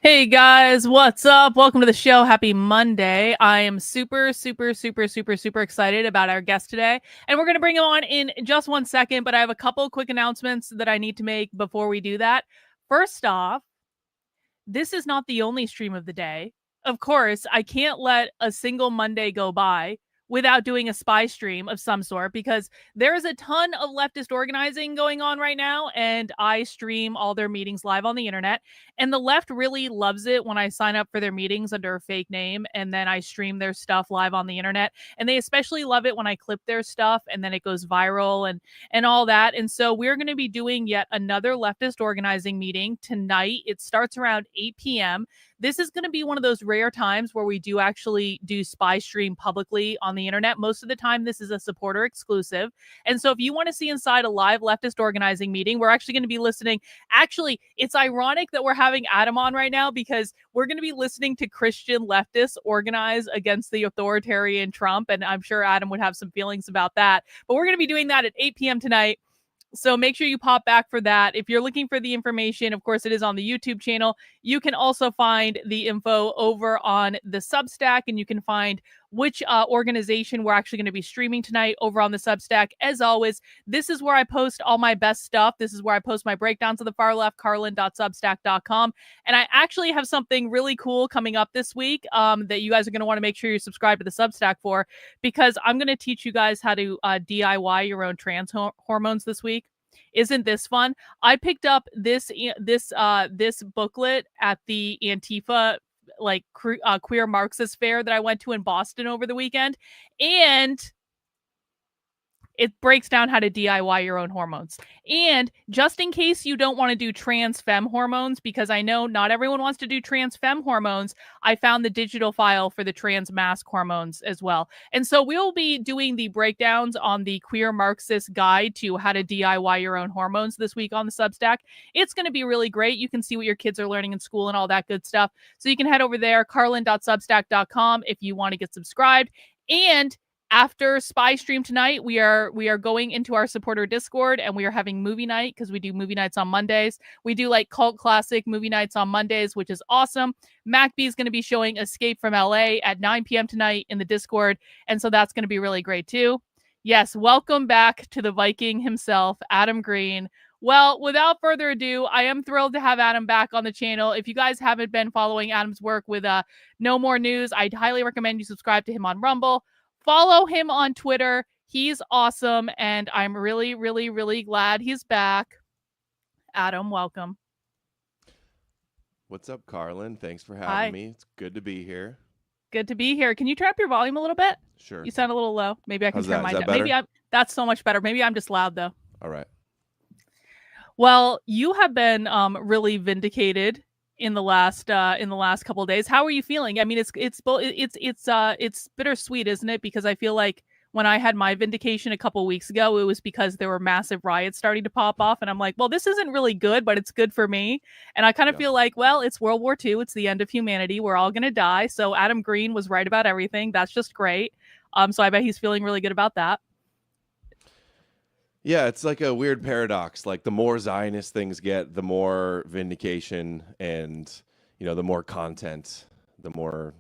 Hey guys, what's up? Welcome to the show. Happy Monday. I am super excited about our guest today. And we're going to bring him on in just 1 second, but I have a couple quick announcements that I need to make before we do that. First off, this is not the only stream of the day. Of course, I can't let a single Monday go by without doing a spy stream of some sort because there is a ton of leftist organizing going on right now, and I stream all their meetings live on the internet. And the left really loves it when I sign up for their meetings under a fake name and then I stream their stuff live on the internet. And they especially love it when I clip their stuff and then it goes viral and all that. And so we're going to be doing yet another leftist organizing meeting tonight. It starts around 8 p.m. This is going to be one of those rare times where we do actually do spy stream publicly on the internet. Most of the time, this is a supporter exclusive. And so if you want to see inside a live leftist organizing meeting, we're actually going to be listening. Actually, it's ironic that we're having Adam on right now because we're going to be listening to Christian leftists organize against the authoritarian Trump. And I'm sure Adam would have some feelings about that. But we're going to be doing that at 8 p.m. tonight. So make sure you pop back for that. If you're looking for the information, of course, it is on the YouTube channel. You can also find the info over on the Substack, and you can find which organization we're actually going to be streaming tonight over on the Substack. As always, this is where I post all my best stuff. This is where I post my breakdowns of the far left, karlyn.substack.com. And I actually have something really cool coming up this week that you guys are going to want to make sure you subscribe to the Substack for, because I'm going to teach you guys how to DIY your own trans hormones this week. Isn't this fun? I picked up this booklet at the Antifa queer Marxist fair that I went to in Boston over the weekend, and it breaks down how to DIY your own hormones. And just in case you don't want to do trans femme hormones, because I know not everyone wants to do trans femme hormones, I found the digital file for the trans mask hormones as well. And so we'll be doing the breakdowns on the queer Marxist guide to how to DIY your own hormones this week on the Substack. It's going to be really great. You can see what your kids are learning in school and all that good stuff. So you can head over there, karlyn.substack.com, if you want to get subscribed. And after spy stream tonight, we are going into our supporter Discord, and we are having movie night because we do movie nights on Mondays. We do like cult classic movie nights on Mondays, which is awesome. MacB is going to be showing Escape from LA at 9 p.m. tonight in the Discord, and so that's going to be really great too. Yes, welcome back to the Viking himself, Adam Green. Well, without further ado, I am thrilled to have Adam back on the channel. If you guys haven't been following Adam's work with No More News, I'd highly recommend you subscribe to him on Rumble. Follow him on Twitter. He's awesome, and I'm really glad he's back. Adam, welcome. What's up, Karlyn? Thanks for having me. It's good to be here. Good to be here. Can you turn up your volume a little bit? Sure. You sound a little low. Maybe I can turn mine down. Maybe that's so much better. Maybe I'm just loud though. All right. Well, you have been really vindicated in the last couple of days. How are you feeling? I mean, it's bittersweet, isn't it? Because I feel like when I had my vindication a couple weeks ago, it was because there were massive riots starting to pop off, and I'm like, well, this isn't really good, but it's good for me. And I kind of feel like, well, it's World War II, it's the end of humanity, we're all gonna die. So Adam Green was right about everything. That's just great. So I bet he's feeling really good about that. Yeah, it's like a weird paradox. Like the more Zionist things get, the more vindication, and the more content, the more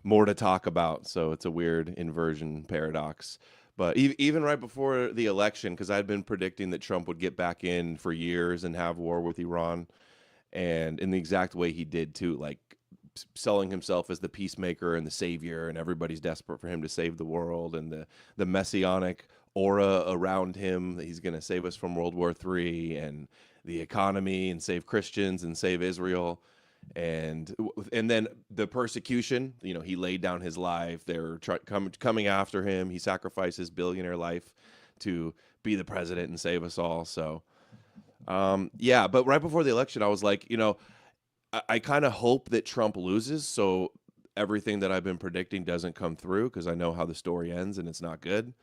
to talk about. So it's a weird inversion paradox. But even right before the election, because I'd been predicting that Trump would get back in for years and have war with Iran, and in the exact way he did too, like selling himself as the peacemaker and the savior, and everybody's desperate for him to save the world, and the messianic aura around him that he's going to save us from World War III and the economy and save Christians and save Israel. And then the persecution, he laid down his life. They're coming after him. He sacrificed his billionaire life to be the president and save us all. So, yeah. But right before the election, I was like, I kind of hope that Trump loses, so everything that I've been predicting doesn't come through, because I know how the story ends and it's not good.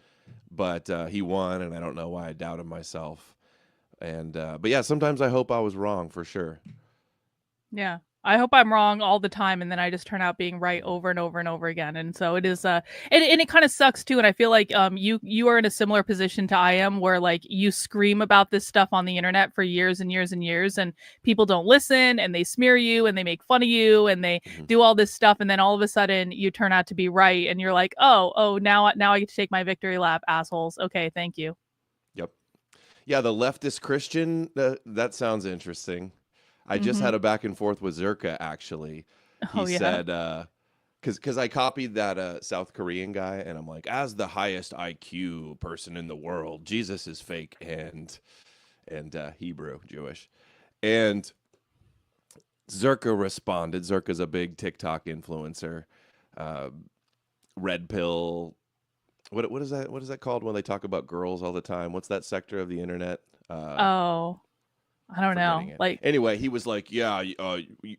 But he won, and I don't know why I doubted myself. And but yeah, sometimes I hope I was wrong, for sure. Yeah. I hope I'm wrong all the time, and then I just turn out being right over and over and over again. And so it is, and it kind of sucks too. And I feel like you are in a similar position to I am, where like you scream about this stuff on the internet for years and years and years, and people don't listen, and they smear you, and they make fun of you, and they do all this stuff, and then all of a sudden you turn out to be right, and you're like, oh, now I get to take my victory lap, assholes. Okay, thank you. Yep. Yeah, the leftist Christian, that sounds interesting. I just had a back and forth with Zerka, actually. He said, because I copied that South Korean guy, and I'm like, as the highest IQ person in the world, Jesus is fake and Hebrew, Jewish. And Zerka responded. Zerka's a big TikTok influencer. Red pill. What is that? What is that called when they talk about girls all the time? What's that sector of the internet? I don't know. Like, anyway, he was like, "Yeah,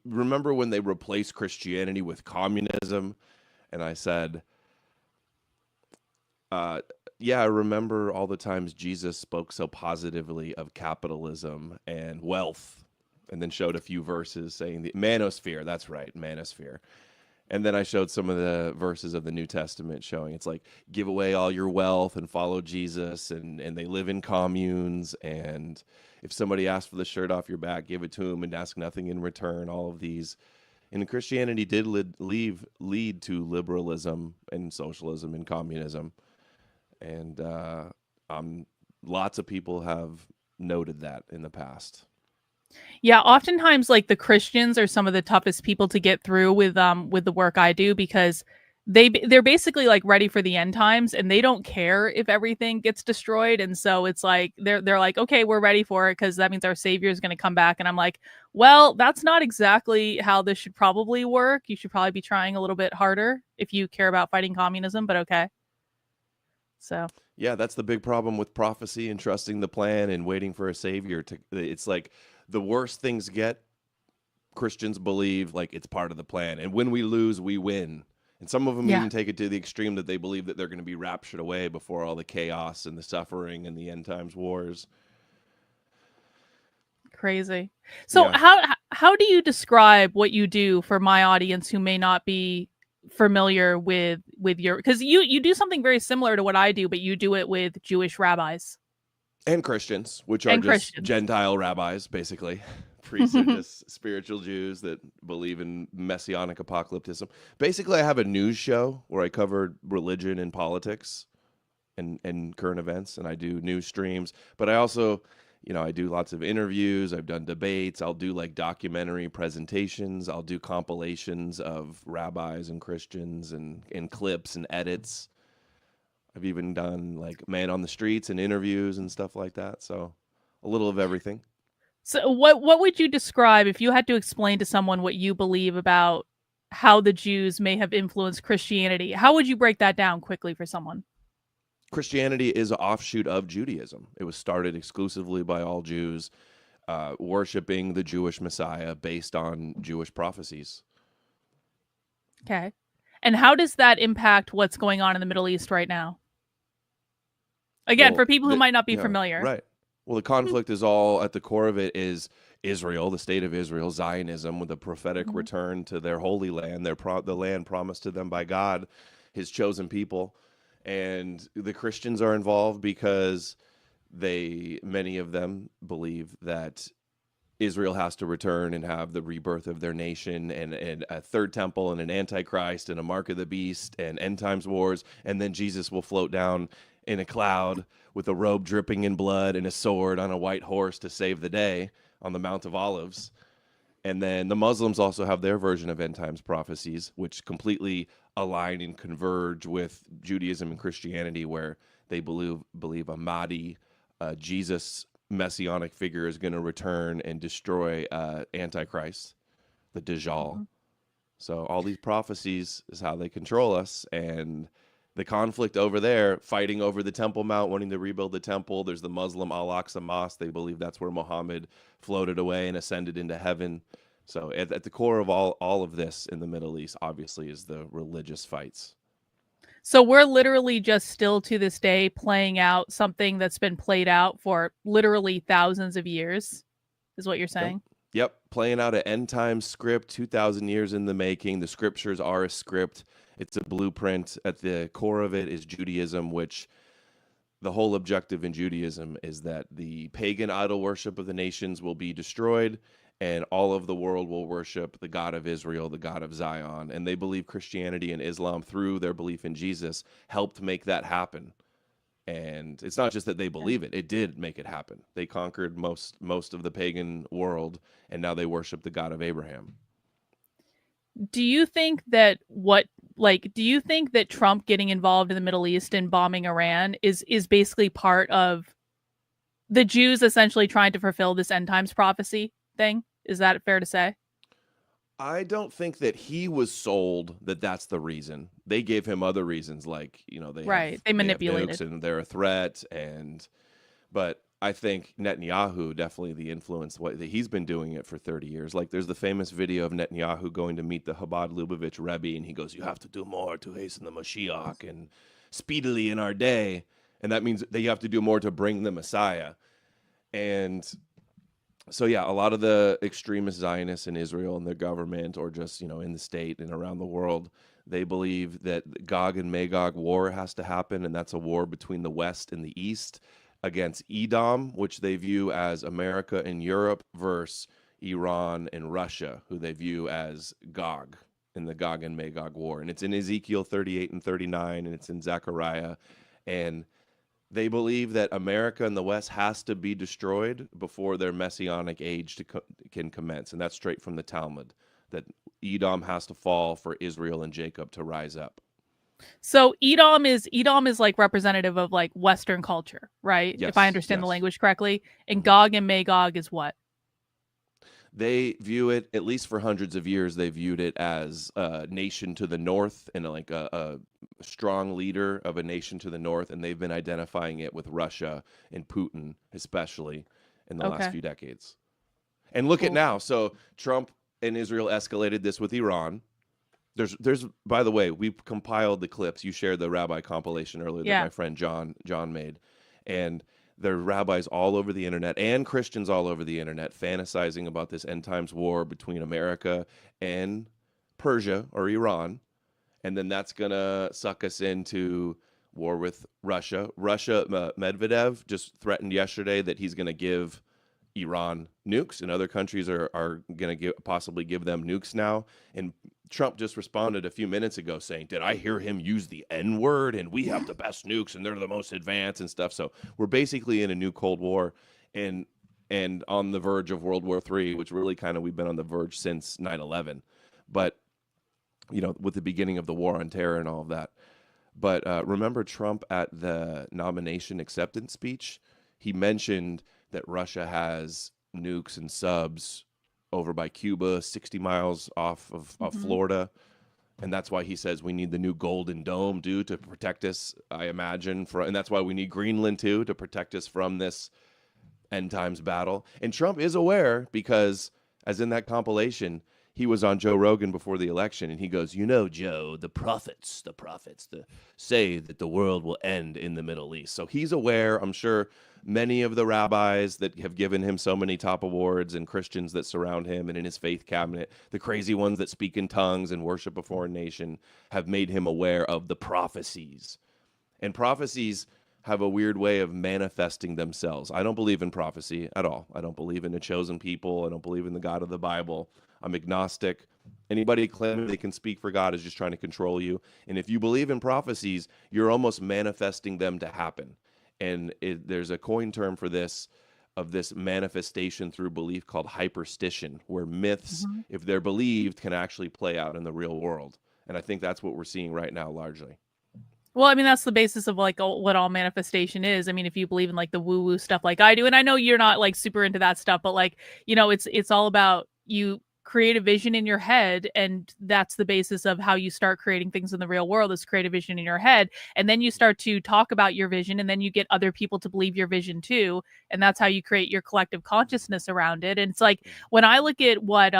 remember when they replaced Christianity with communism?" And I said, "Yeah, I remember all the times Jesus spoke so positively of capitalism and wealth, and then showed a few verses saying the manosphere. That's right, manosphere." And then I showed some of the verses of the New Testament showing it's like, give away all your wealth and follow Jesus, and they live in communes, and if somebody asks for the shirt off your back, give it to them and ask nothing in return, all of these. And Christianity did lead to liberalism and socialism and communism. And lots of people have noted that in the past. Yeah, oftentimes like the Christians are some of the toughest people to get through with the work I do, because they're basically like ready for the end times, and they don't care if everything gets destroyed. And so it's like they're like, okay, we're ready for it because that means our savior is going to come back. And I'm like, well, that's not exactly how this should probably work. You should probably be trying a little bit harder if you care about fighting communism, but okay. So yeah, that's the big problem with prophecy and trusting the plan and waiting for a savior. It's like the worse things get, Christians believe like it's part of the plan. And when we lose, we win. And some of them even take it to the extreme that they believe that they're going to be raptured away before all the chaos and the suffering and the end times wars. Crazy. So how do you describe what you do for my audience who may not be familiar with your, because you do something very similar to what I do, but you do it with Jewish rabbis and Christians, which are just Gentile rabbis, basically. Priests are just spiritual Jews that believe in messianic apocalypticism. Basically, I have a news show where I cover religion and politics and current events, and I do news streams. But I also, I do lots of interviews. I've done debates. I'll do like documentary presentations. I'll do compilations of rabbis and Christians and clips and edits. I've even done like man on the streets and interviews and stuff like that. So a little of everything. So what would you describe if you had to explain to someone what you believe about how the Jews may have influenced Christianity? How would you break that down quickly for someone? Christianity is an offshoot of Judaism. It was started exclusively by all Jews, worshiping the Jewish Messiah based on Jewish prophecies. Okay. And how does that impact what's going on in the Middle East right now? Again, for people who might not be familiar. Right. Well, the conflict is all at the core of it is Israel, the state of Israel, Zionism, with a prophetic return to their holy land, the land promised to them by God, his chosen people. And the Christians are involved because many of them believe that Israel has to return and have the rebirth of their nation and a third temple and an antichrist and a mark of the beast and end times wars. And then Jesus will float down in a cloud with a robe dripping in blood and a sword on a white horse to save the day on the Mount of Olives. And then the Muslims also have their version of end times prophecies, which completely align and converge with Judaism and Christianity, where they believe a Mahdi, Jesus messianic figure, is going to return and destroy Antichrist, the Dajjal. So all these prophecies is how they control us. And the conflict over there, fighting over the Temple Mount, wanting to rebuild the temple. There's the Muslim Al-Aqsa Mosque. They believe that's where Muhammad floated away and ascended into heaven. So at the core of all of this in the Middle East, obviously, is the religious fights. So we're literally just still to this day playing out something that's been played out for literally thousands of years, is what you're saying? Yep, playing out an end time script, 2,000 years in the making. The scriptures are a script. It's a blueprint. At the core of it is Judaism, which the whole objective in Judaism is that the pagan idol worship of the nations will be destroyed and all of the world will worship the God of Israel, the God of Zion. And they believe Christianity and Islam, through their belief in Jesus, helped make that happen. And it's not just that they believe it, it did make it happen. They conquered most of the pagan world, and now they worship the God of Abraham. Do you think that do you think that Trump getting involved in the Middle East and bombing Iran is basically part of the Jews essentially trying to fulfill this end times prophecy thing? Is that fair to say? I don't think that he was sold that that's the reason. They gave him other reasons, like, Right. They they have nukes manipulated. and they're a threat. But I think Netanyahu, definitely the influence, he's been doing it for 30 years. Like, there's the famous video of Netanyahu going to meet the Chabad Lubavitch Rebbe, and he goes, "You have to do more to hasten the Mashiach and speedily in our day." And that means that you have to do more to bring the Messiah. And so, yeah, a lot of the extremist Zionists in Israel and their government, or just, in the state and around the world, they believe that Gog and Magog war has to happen, and that's a war between the West and the East against Edom, which they view as America and Europe, versus Iran and Russia, who they view as Gog in the Gog and Magog war. And it's in Ezekiel 38 and 39, and it's in Zechariah. And they believe that America and the West has to be destroyed before their messianic age can commence. And that's straight from the Talmud, that Edom has to fall for Israel and Jacob to rise up. So Edom is like representative of like Western culture, right? Yes, If I understand the yes. language correctly. And Gog and Magog is what? They view it, at least for hundreds of years, they viewed it as a nation to the north, and like a strong leader of a nation to the north. And they've been identifying it with Russia and Putin, especially in the last few decades. And look at now. So Trump and Israel escalated this with Iran. There's by the way, we compiled the clips. You shared the rabbi compilation earlier that my friend John made. And there are rabbis all over the internet and Christians all over the internet fantasizing about this end times war between America and Persia or Iran. And then that's going to suck us into war with Russia. Medvedev just threatened yesterday that he's going to give Iran nukes, and other countries are going to possibly give them nukes now. And Trump just responded a few minutes ago saying, "Did I hear him use the N word? And we have the best nukes, and they're the most advanced and stuff." So we're basically in a new Cold War, and on the verge of World War III, which really kind of we've been on the verge since 9/11. But with the beginning of the war on terror and all of that. But remember Trump at the nomination acceptance speech? He mentioned that Russia has nukes and subs over by Cuba, 60 miles off of Florida. And that's why he says we need the new Golden Dome, to protect us, I imagine. And that's why we need Greenland, too, to protect us from this end times battle. And Trump is aware because, as in that compilation, he was on Joe Rogan before the election, and he goes, Joe, the prophets say that the world will end in the Middle East. So he's aware. I'm sure many of the rabbis that have given him so many top awards and Christians that surround him and in his faith cabinet, the crazy ones that speak in tongues and worship a foreign nation, have made him aware of the prophecies. And prophecies have a weird way of manifesting themselves. I don't believe in prophecy at all. I don't believe in a chosen people. I don't believe in the God of the Bible. I'm agnostic. Anybody claiming they can speak for God is just trying to control you. And if you believe in prophecies, you're almost manifesting them to happen. And there's a coin term for this, of this manifestation through belief, called hyperstition, where myths, if they're believed, can actually play out in the real world. And I think that's what we're seeing right now, largely. Well, I mean, that's the basis of like what all manifestation is. I mean, if you believe in like the woo-woo stuff like I do, and I know you're not like super into that stuff, but like, it's all about you create a vision in your head, and that's the basis of how you start creating things in the real world, is create a vision in your head, and then you start to talk about your vision, and then you get other people to believe your vision too, and that's how you create your collective consciousness around it. And it's like, when I look at what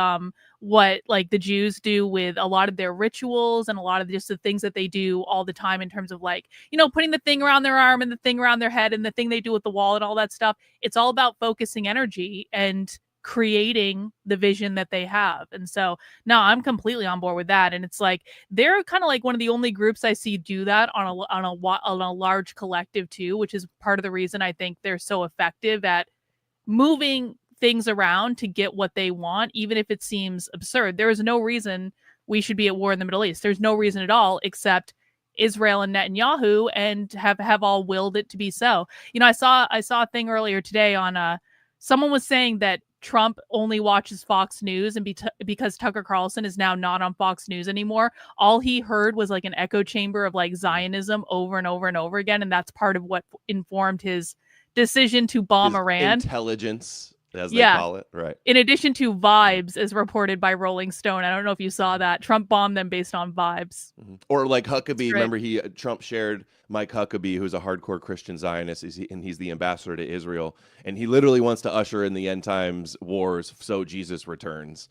like the Jews do with a lot of their rituals and a lot of just the things that they do all the time in terms of like, putting the thing around their arm and the thing around their head and the thing they do with the wall and all that stuff, it's all about focusing energy. And creating the vision that they have. And so no, I'm completely on board with that. And it's like they're kind of like one of the only groups I see do that on a large collective too, which is part of the reason I think they're so effective at moving things around to get what they want, even if it seems absurd. There is no reason we should be at war in the Middle East. There's no reason at all, except Israel and Netanyahu, and have all willed it to be so. You know, I saw a thing earlier today on someone was saying that Trump only watches Fox News, and because Tucker Carlson is now not on Fox News anymore, all he heard was like an echo chamber of like Zionism over and over and over again, and that's part of what informed his decision to bomb Iran. Intelligence, as they call it, right? In addition to vibes, as reported by Rolling Stone. I don't know if you saw that. Trump bombed them based on vibes. Mm-hmm. Or like Huckabee. Remember, Trump shared Mike Huckabee, who's a hardcore Christian Zionist, and he's the ambassador to Israel, and he literally wants to usher in the end times wars so Jesus returns.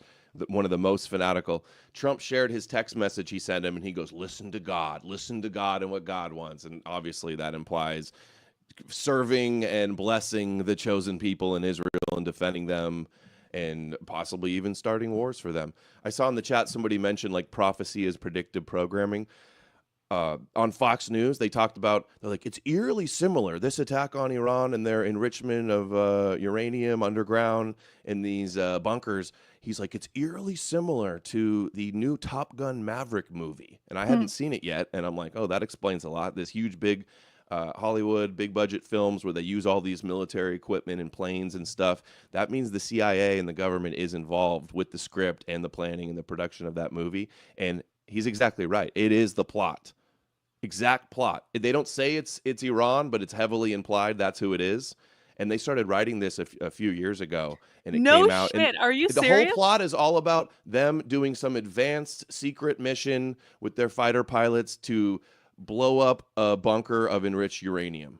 One of the most fanatical. Trump shared his text message he sent him, and he goes, listen to God and what God wants. And obviously that implies serving and blessing the chosen people in Israel and defending them and possibly even starting wars for them. I saw in the chat somebody mentioned like prophecy is predictive programming. On Fox News, they talked about, they're like, it's eerily similar. This attack on Iran and their enrichment of uranium underground in these bunkers. He's like, it's eerily similar to the new Top Gun Maverick movie. And I hadn't seen it yet. And I'm like, oh, that explains a lot. This huge, big Hollywood, big budget films where they use all these military equipment and planes and stuff. That means the CIA and the government is involved with the script and the planning and the production of that movie. And he's exactly right. It is the plot. Exact plot. They don't say it's Iran, but it's heavily implied that's who it is. And they started writing this a few years ago, and it came out. No shit. Are you serious? The whole plot is all about them doing some advanced secret mission with their fighter pilots to blow up a bunker of enriched uranium.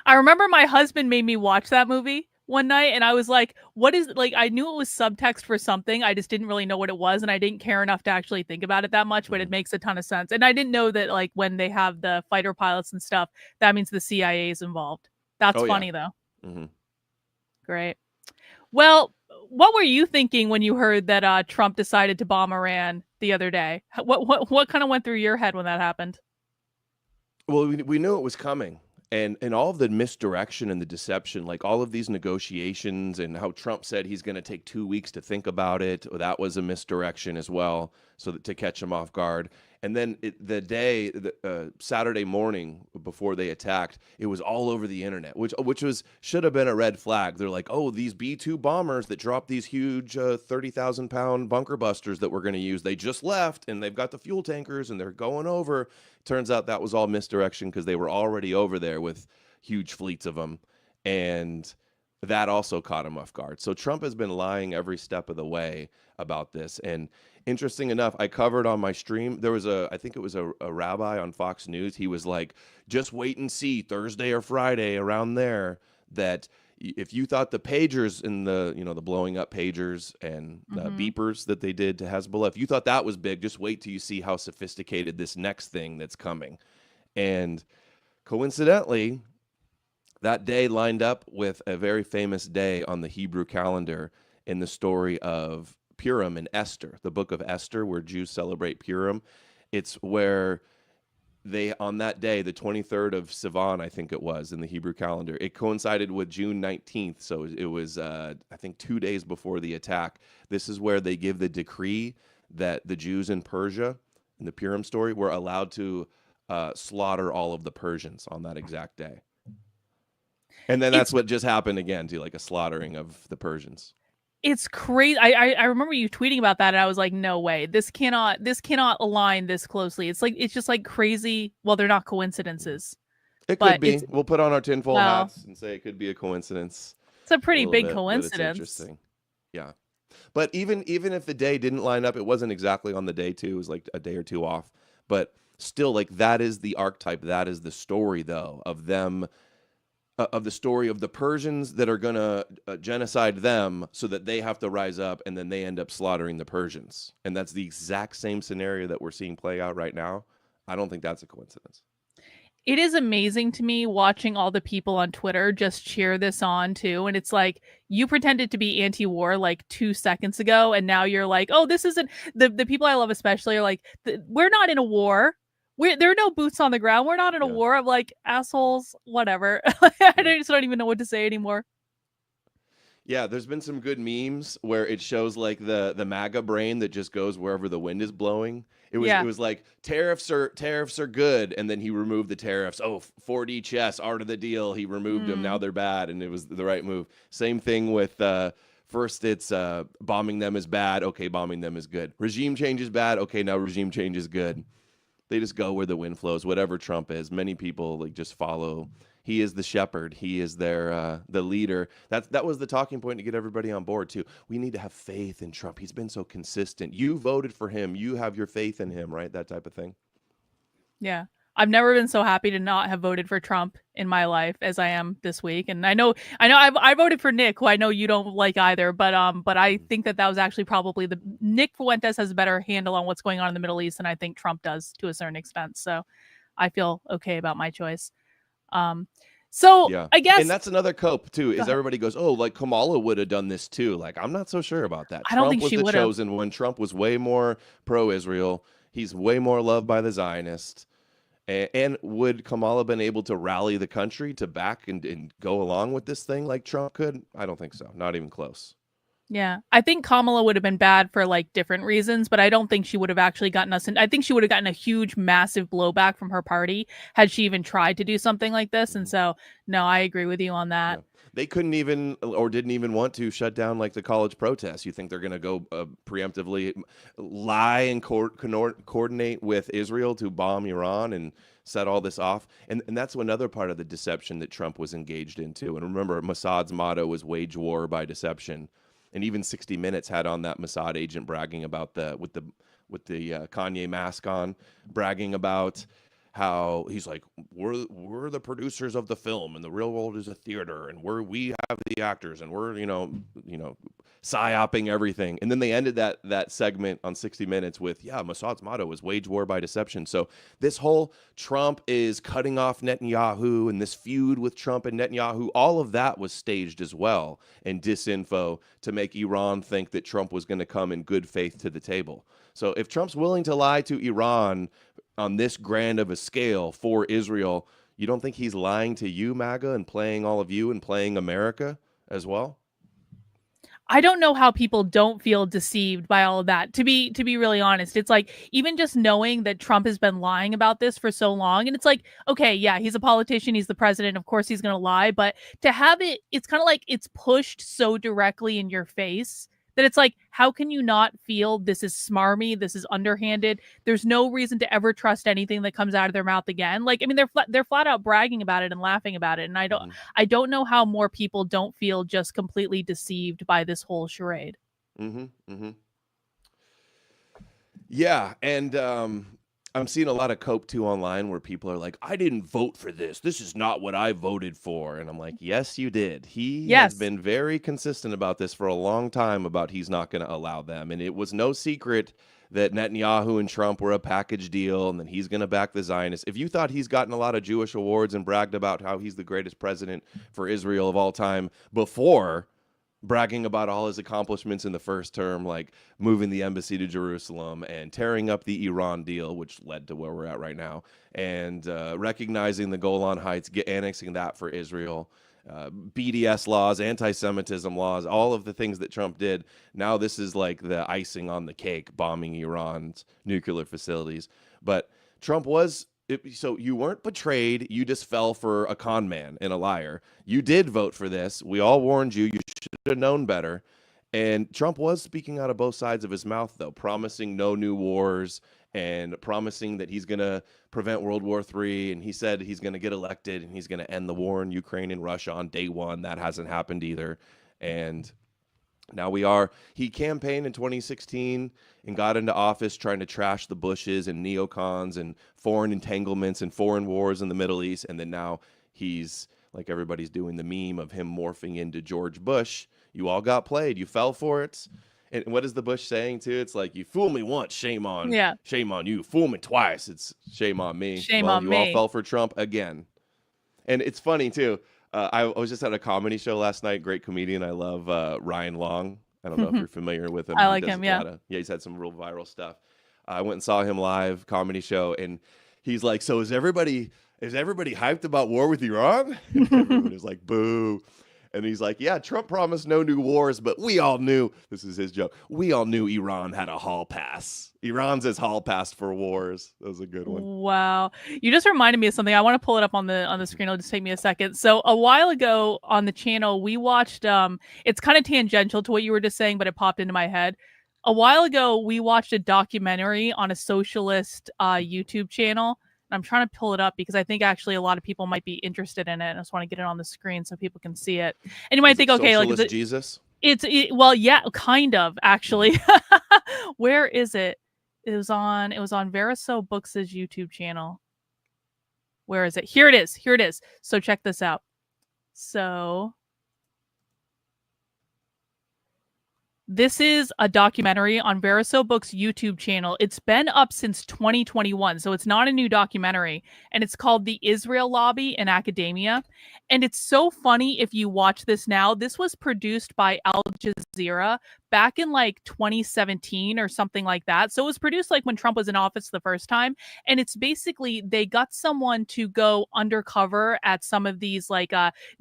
I remember my husband made me watch that movie one night, and I was like, what is, like, I knew it was subtext for something. I just didn't really know what it was, and I didn't care enough to actually think about it that much, but it makes a ton of sense. And I didn't know that, like, when they have the fighter pilots and stuff, that means the CIA is involved. That's funny, though. Mm-hmm. Great. Well, what were you thinking when you heard that Trump decided to bomb Iran the other day? What kind of went through your head when that happened? Well, we knew it was coming. And all of the misdirection and the deception, like all of these negotiations and how Trump said he's going to take 2 weeks to think about it, that was a misdirection as well, so that to catch him off guard. And then Saturday morning before they attacked, it was all over the internet, which should have been a red flag. They're like, oh, these B-2 bombers that dropped these huge 30,000-pound bunker busters that we're going to use, they just left, and they've got the fuel tankers, and they're going over. Turns out that was all misdirection because they were already over there with huge fleets of them, and that also caught him off guard. So Trump has been lying every step of the way about this. And interesting enough, I covered on my stream, there was I think it was a rabbi on Fox News. He was like, just wait and see Thursday or Friday around there, that if you thought the pagers and the blowing up pagers and the beepers that they did to Hezbollah, if you thought that was big, just wait till you see how sophisticated this next thing that's coming. And coincidentally, that day lined up with a very famous day on the Hebrew calendar in the story of Purim and Esther, the book of Esther, where Jews celebrate Purim. It's where they, on that day, the 23rd of Sivan, I think it was, in the Hebrew calendar, it coincided with June 19th. So it was, I think, 2 days before the attack. This is where they give the decree that the Jews in Persia, in the Purim story, were allowed to slaughter all of the Persians on that exact day. And then that's what just happened again, to like a slaughtering of the Persians. It's crazy. I remember you tweeting about that, and I was like, no way. This cannot align this closely. It's just like crazy. Well, they're not coincidences. It could be. We'll put on our tinfoil hats and say it could be a coincidence. It's a pretty big coincidence. It's interesting. Yeah. But even if the day didn't line up, it wasn't exactly on the day too. It was like a day or two off. But still, like, that is the archetype. That is the story, though, of them. Of the story of the Persians that are going to genocide them so that they have to rise up, and then they end up slaughtering the Persians. And that's the exact same scenario that we're seeing play out right now. I don't think that's a coincidence. It is amazing to me watching all the people on Twitter just cheer this on too. And it's like, you pretended to be anti-war like 2 seconds ago, and now you're like, oh, this isn't the people I love especially are like, we're not in a war. There are no boots on the ground. We're not in a Yeah. war. I'm like, assholes, whatever. Just don't even know what to say anymore. Yeah, there's been some good memes where it shows like the MAGA brain that just goes wherever the wind is blowing. It was like tariffs are good, and then he removed the tariffs. Oh, 4D chess, art of the deal. He removed them. Now they're bad, and it was the right move. Same thing with first it's bombing them is bad. Okay, bombing them is good. Regime change is bad. Okay, now regime change is good. They just go where the wind flows. Whatever Trump is, many people like just follow. He is the shepherd. He is their the leader. That was the talking point to get everybody on board too. We need to have faith in Trump. He's been so consistent. You voted for him. You have your faith in him, right? That type of thing. Yeah. I've never been so happy to not have voted for Trump in my life as I am this week. And I know I voted for Nick, who I know you don't like either, but I think that was actually probably the Nick Fuentes has a better handle on what's going on in the Middle East than I think Trump does to a certain extent. So I feel okay about my choice. So Yeah. I guess, And that's another cope too, is ahead. everybody goes, oh, like Kamala would have done this too. Like, I'm not so sure about that. I don't Trump think was she the would have. chosen one. Trump was way more pro-Israel. He's way more loved by the Zionists. And would Kamala been able to rally the country to back and go along with this thing like Trump could? I don't think so. Not even close. Yeah, I think Kamala would have been bad for like different reasons, but I don't think she would have actually gotten us. And I think she would have gotten a huge, massive blowback from her party had she even tried to do something like this. And so, no, I agree with you on that. Yeah. They couldn't even or didn't even want to shut down like the college protests. You think they're going to go preemptively lie and coordinate with Israel to bomb Iran and set all this off? And that's another part of the deception that Trump was engaged in too. And remember, Mossad's motto was wage war by deception. And even 60 Minutes had on that Mossad agent bragging about with the Kanye mask on, bragging about how he's like, we're the producers of the film, and the real world is a theater, and we have the actors, and we're psyoping everything. And then they ended that segment on 60 Minutes with, yeah, Mossad's motto was wage war by deception. So this whole Trump is cutting off Netanyahu and this feud with Trump and Netanyahu, all of that was staged as well, and disinfo to make Iran think that Trump was going to come in good faith to the table. So if Trump's willing to lie to Iran on this grand of a scale for Israel, you don't think he's lying to you, MAGA, and playing all of you and playing America as well? I don't know how people don't feel deceived by all of that. To be really honest, it's like, even just knowing that Trump has been lying about this for so long, and it's like, okay, yeah, he's a politician, he's the president, of course he's going to lie, but to have it's kind of like it's pushed so directly in your face that it's like, how can you not feel this is smarmy, this is underhanded? There's no reason to ever trust anything that comes out of their mouth again. Like, I mean, they're flat out bragging about it and laughing about it, and I don't know how more people don't feel just completely deceived by this whole charade. Yeah, and I'm seeing a lot of cope too online where people are like, I didn't vote for this. This is not what I voted for. And I'm like, yes, you did. He has been very consistent about this for a long time, about he's not going to allow them. And it was no secret that Netanyahu and Trump were a package deal and that he's going to back the Zionists. If you thought he's gotten a lot of Jewish awards and bragged about how he's the greatest president for Israel of all time before bragging about all his accomplishments in the first term, like moving the embassy to Jerusalem and tearing up the Iran deal, which led to where we're at right now, and recognizing the Golan Heights, annexing that for Israel, BDS laws, anti-Semitism laws, all of the things that Trump did. Now this is like the icing on the cake, bombing Iran's nuclear facilities. But Trump was... So you weren't betrayed. You just fell for a con man and a liar. You did vote for this. We all warned you. You should have known better. And Trump was speaking out of both sides of his mouth, though, promising no new wars and promising that he's going to prevent World War III. And he said he's going to get elected and he's going to end the war in Ukraine and Russia on day one. That hasn't happened either. And now he campaigned in 2016 and got into office trying to trash the Bushes and neocons and foreign entanglements and foreign wars in the Middle East. And then now he's, like everybody's doing the meme of him morphing into George Bush. You all got played. You fell for it. And what is the Bush saying too? It's like, you fool me once, shame on Yeah. you. Fool me twice, it's shame on me. Shame Well, on you all me. fell for Trump again. And it's funny too. I was just at a comedy show last night. Great comedian. I love Ryan Long. I don't know if you're familiar with him. I He like does him. a Yeah. lot of, he's had some real viral stuff. I went and saw him live comedy show, and he's like, "So is everybody hyped about war with Iran?" And everyone is like, "Boo." And he's like, "Yeah, Trump promised no new wars, but we all knew," this is his joke, "we all knew Iran had a hall pass. Iran's his hall pass for wars." That was a good one. Wow. You just reminded me of something. I want to pull it up on the screen. It'll just take me a second. So a while ago on the channel, we watched it's kind of tangential to what you were just saying, but it popped into my head. A while ago, we watched a documentary on a socialist YouTube channel. And I'm trying to pull it up because I think actually a lot of people might be interested in it. And I just want to get it on the screen so people can see it. And you might think, okay, like Socialist Jesus? well, yeah, kind of actually. Where is it? It was on Veriso Books' YouTube channel. Where is it? Here it is. Here it is. So check this out. So this is a documentary on Veriso Books' YouTube channel. It's been up since 2021, so it's not a new documentary. And it's called The Israel Lobby in Academia. And it's so funny if you watch this now. This was produced by Al Jazeera back in like 2017 or something like that. So it was produced like when Trump was in office the first time. And it's basically they got someone to go undercover at some of these like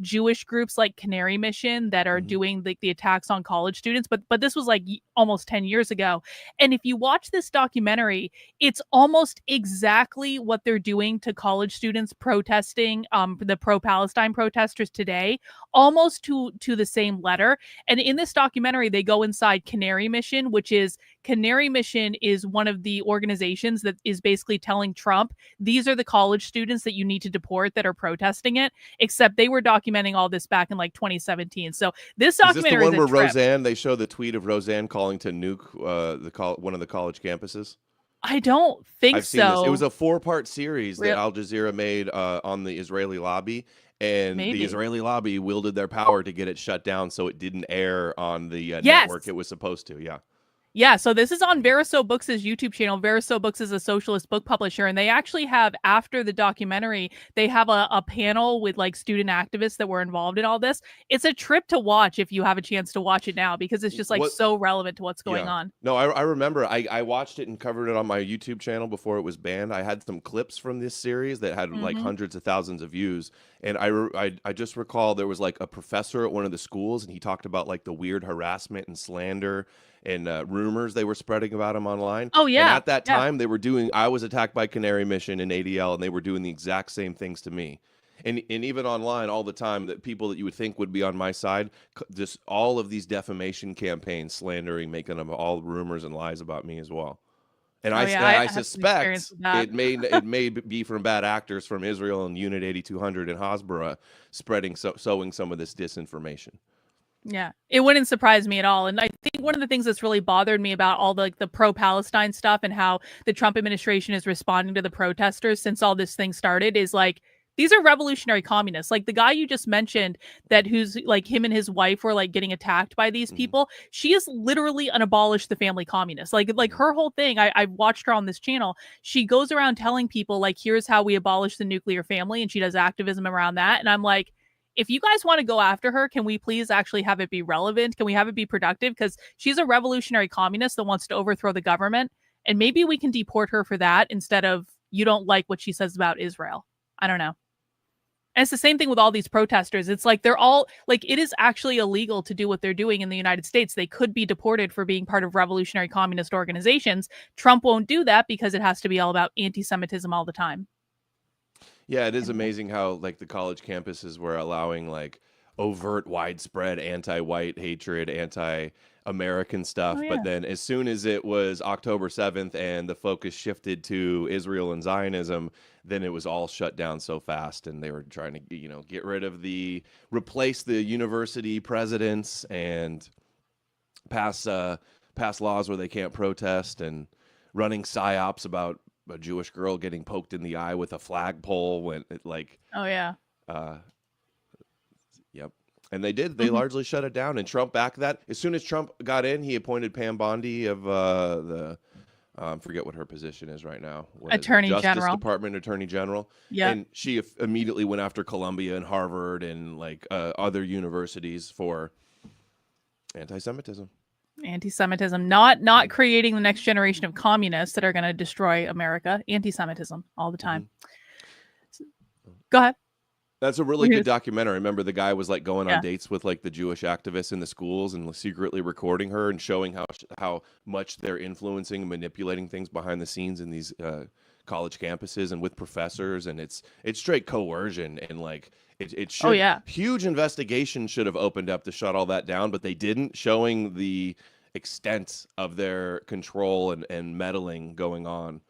Jewish groups like Canary Mission that are doing like the attacks on college students. But this was like almost 10 years ago. And if you watch this documentary, it's almost exactly what they're doing to college students protesting the pro-Palestine protesters today, almost to the same letter. And in this documentary, they go inside Canary Mission, Canary Mission is one of the organizations that is basically telling Trump, these are the college students that you need to deport that are protesting it, except they were documenting all this back in like 2017. So this documentary is this the one where trip. Roseanne, they show the tweet of Roseanne calling to nuke one of the college campuses? I don't think I've seen this. It was a 4-part series that Real- Al Jazeera made on the Israeli lobby, and Maybe. the Israeli lobby wielded their power to get it shut down so it didn't air on the Yes. network it was supposed to. Yeah. Yeah, so this is on Veriso Books' YouTube channel. Veriso Books is a socialist book publisher, and they actually have, after the documentary, they have a panel with like student activists that were involved in all this. It's a trip to watch if you have a chance to watch it now, because it's just like so relevant to what's going on. No, I remember I watched it and covered it on my YouTube channel before it was banned. I had some clips from this series that had like hundreds of thousands of views. And I just recall there was like a professor at one of the schools, and he talked about like the weird harassment and slander and rumors they were spreading about him online. Oh, yeah. And at that time, I was attacked by Canary Mission and ADL, and they were doing the exact same things to me. And even online all the time, that people that you would think would be on my side, just all of these defamation campaigns, slandering, making them all rumors and lies about me as well. And I suspect it may be from bad actors from Israel and Unit 8200 in Hasbara sowing some of this disinformation. Yeah, it wouldn't surprise me at all. And I think one of the things that's really bothered me about all the pro-Palestine stuff and how the Trump administration is responding to the protesters since all this thing started is like, these are revolutionary communists. Like the guy you just mentioned, that who's like him and his wife were like getting attacked by these people. She is literally an abolish the family communist. Like her whole thing, I watched her on this channel. She goes around telling people like, here's how we abolish the nuclear family. And she does activism around that. And I'm like, if you guys want to go after her, can we please actually have it be relevant? Can we have it be productive? Because she's a revolutionary communist that wants to overthrow the government. And maybe we can deport her for that instead of you don't like what she says about Israel. I don't know. And it's the same thing with all these protesters. It's like they're all like, it is actually illegal to do what they're doing in the United States. They could be deported for being part of revolutionary communist organizations. Trump won't do that because it has to be all about anti-Semitism all the time. Yeah, it is amazing how like the college campuses were allowing like overt, widespread anti-white hatred, anti-American stuff. But then as soon as it was October 7th and the focus shifted to Israel and Zionism, then it was all shut down so fast. And they were trying to, get rid of replace the university presidents and pass laws where they can't protest, and running psyops about a Jewish girl getting poked in the eye with a flagpole when it like, oh yeah. Yep. And they did. They largely shut it down. And Trump backed that. As soon as Trump got in, he appointed Pam Bondi of the forget what her position is right now. What is it? Attorney Justice General. Department Attorney General. Yeah. And she immediately went after Columbia and Harvard and like other universities for anti-Semitism. Anti-Semitism, not creating the next generation of communists that are going to destroy America. Anti-Semitism all the time. Go ahead. That's a really good documentary. Remember, the guy was like going on dates with like the Jewish activists in the schools and secretly recording her and showing how much they're influencing and manipulating things behind the scenes in these college campuses and with professors. And it's straight coercion and like it should. Huge investigation should have opened up to shut all that down, but they didn't, showing the extent of their control and meddling going on.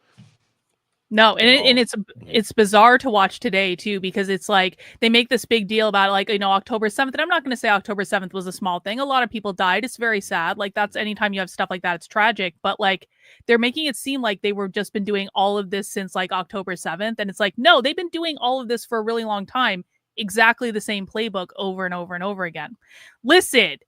No, and it's bizarre to watch today too, because it's like they make this big deal about like, October 7th, and I'm not going to say October 7th was a small thing. A lot of people died. It's very sad. Like that's anytime you have stuff like that, it's tragic. But like they're making it seem like they were just been doing all of this since like October 7th, and it's like no, they've been doing all of this for a really long time. Exactly the same playbook over and over and over again. Listen,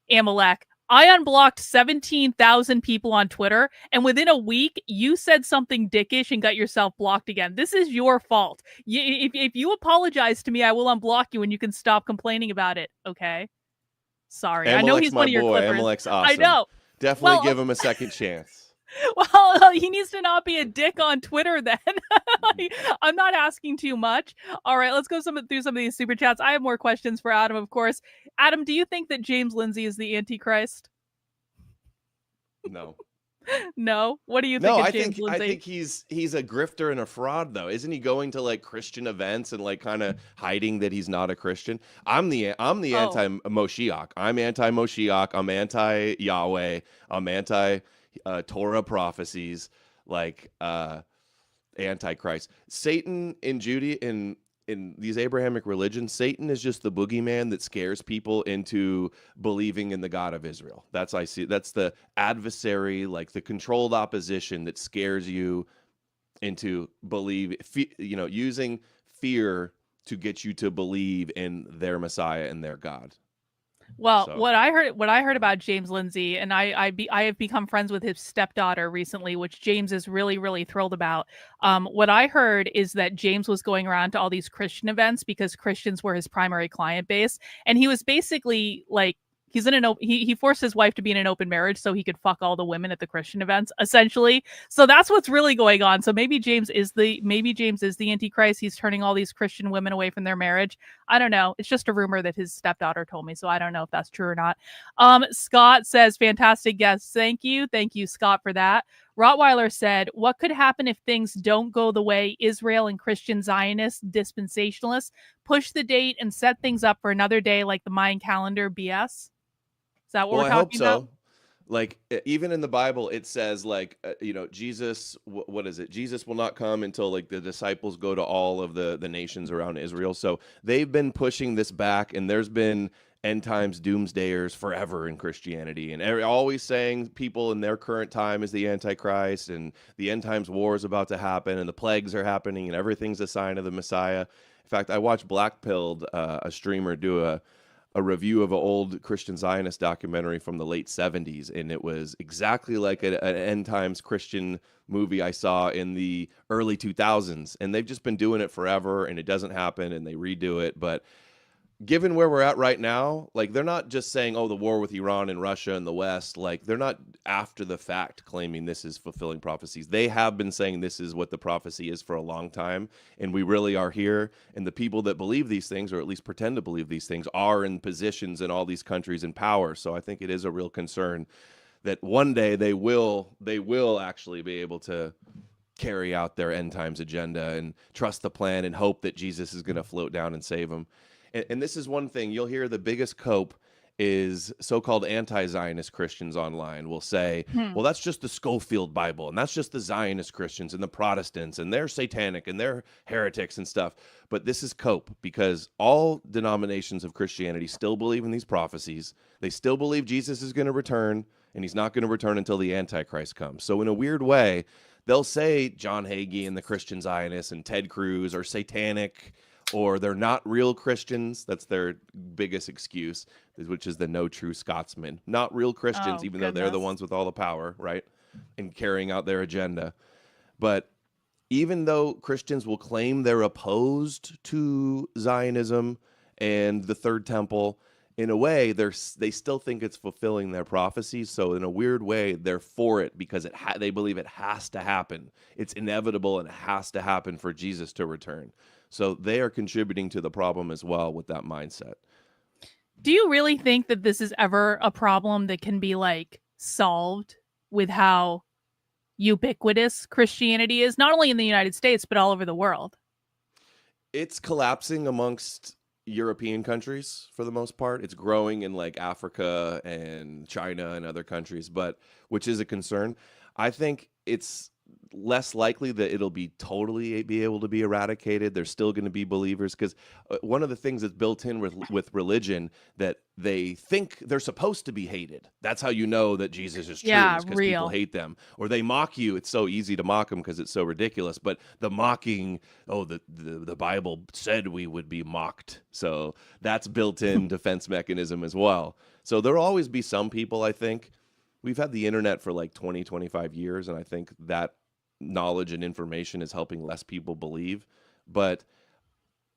Amalecch. I unblocked 17,000 people on Twitter, and within a week, you said something dickish and got yourself blocked again. This is your fault. If you apologize to me, I will unblock you, and you can stop complaining about it, okay? Sorry. Amalek's I know he's one of your clippers. Amalek's awesome. I know. Definitely give him a second chance. Well, he needs to not be a dick on Twitter then. I'm not asking too much. All right, let's go through some of these super chats. I have more questions for Adam, of course. Adam, do you think that James Lindsay is the Antichrist? No. No? What do you think of James Lindsay? I think he's a grifter and a fraud, though. Isn't he going to like Christian events and like kind of hiding that he's not a Christian? I'm the anti-Moshiach. I'm anti-Moshiach. I'm anti-Yahweh. I'm anti Torah prophecies, like Antichrist. Satan in Judaism, in these Abrahamic religions, Satan is just the boogeyman that scares people into believing in the God of Israel. That's the adversary, like the controlled opposition that scares you into using fear to get you to believe in their Messiah and their God. Well, what I heard about James Lindsay, and I have become friends with his stepdaughter recently, which James is really, really thrilled about. What I heard is that James was going around to all these Christian events because Christians were his primary client base, and he was basically like, he's in he forced his wife to be in an open marriage so he could fuck all the women at the Christian events, essentially. So that's what's really going on. So maybe James is the Antichrist. He's turning all these Christian women away from their marriage. I don't know. It's just a rumor that his stepdaughter told me, so I don't know if that's true or not. Scott says, fantastic guest. Thank you, Scott, for that. Rottweiler said, what could happen if things don't go the way Israel and Christian Zionists, dispensationalists, push the date and set things up for another day like the Mayan calendar BS? Is that what we're talking about? I hope so. Like, even in the Bible, it says, like, Jesus, what is it? Jesus will not come until, like, the disciples go to all of the nations around Israel. So they've been pushing this back, and there's been end times doomsdayers forever in Christianity. And always saying people in their current time is the Antichrist, and the end times war is about to happen, and the plagues are happening, and everything's a sign of the Messiah. In fact, I watched Blackpilled, a streamer, do a review of an old Christian Zionist documentary from the late 70s, and it was exactly like an end times Christian movie I saw in the early 2000s, and they've just been doing it forever, and it doesn't happen, and they redo it. But given where we're at right now, like, they're not just saying, oh, the war with Iran and Russia and the West, like, they're not after the fact claiming this is fulfilling prophecies. They have been saying this is what the prophecy is for a long time, and we really are here. And the people that believe these things, or at least pretend to believe these things, are in positions in all these countries in power. So I think it is a real concern that one day they will actually be able to carry out their end times agenda and trust the plan and hope that Jesus is going to float down and save them. And this is one thing you'll hear, the biggest cope is so-called anti-Zionist Christians online will say, well, that's just the Schofield Bible, and that's just the Zionist Christians and the Protestants, and they're satanic and they're heretics and stuff. But this is cope, because all denominations of Christianity still believe in these prophecies. They still believe Jesus is going to return, and he's not going to return until the Antichrist comes. So in a weird way, they'll say John Hagee and the Christian Zionists and Ted Cruz are satanic, or they're not real Christians. That's their biggest excuse, which is the no true Scotsman. Not real Christians, Oh, even though they're the goodness. ones with all the power, right? And carrying out their agenda. But even though Christians will claim they're opposed to Zionism and the Third Temple, in a way, they still think it's fulfilling their prophecies. So in a weird way, they're for it because they believe it has to happen. It's inevitable and it has to happen for Jesus to return. So they are contributing to the problem as well with that mindset. Do you really think that this is ever a problem that can be like solved with how ubiquitous Christianity is, not only in the United States, but all over the world? It's collapsing amongst European countries for the most part. It's growing in like Africa and China and other countries, but which is a concern. I think it's less likely that it'll be totally be able to be eradicated. There's still going to be believers because one of the things that's built in with religion that they think they're supposed to be hated. That's how you know that Jesus is true, because people hate them, or they mock you. It's so easy to mock them because it's so ridiculous. But the mocking, the Bible said we would be mocked, so that's built-in defense mechanism as well. So there'll always be some people. I think we've had the internet for like 20, 25 years, and I think that knowledge and information is helping less people believe. But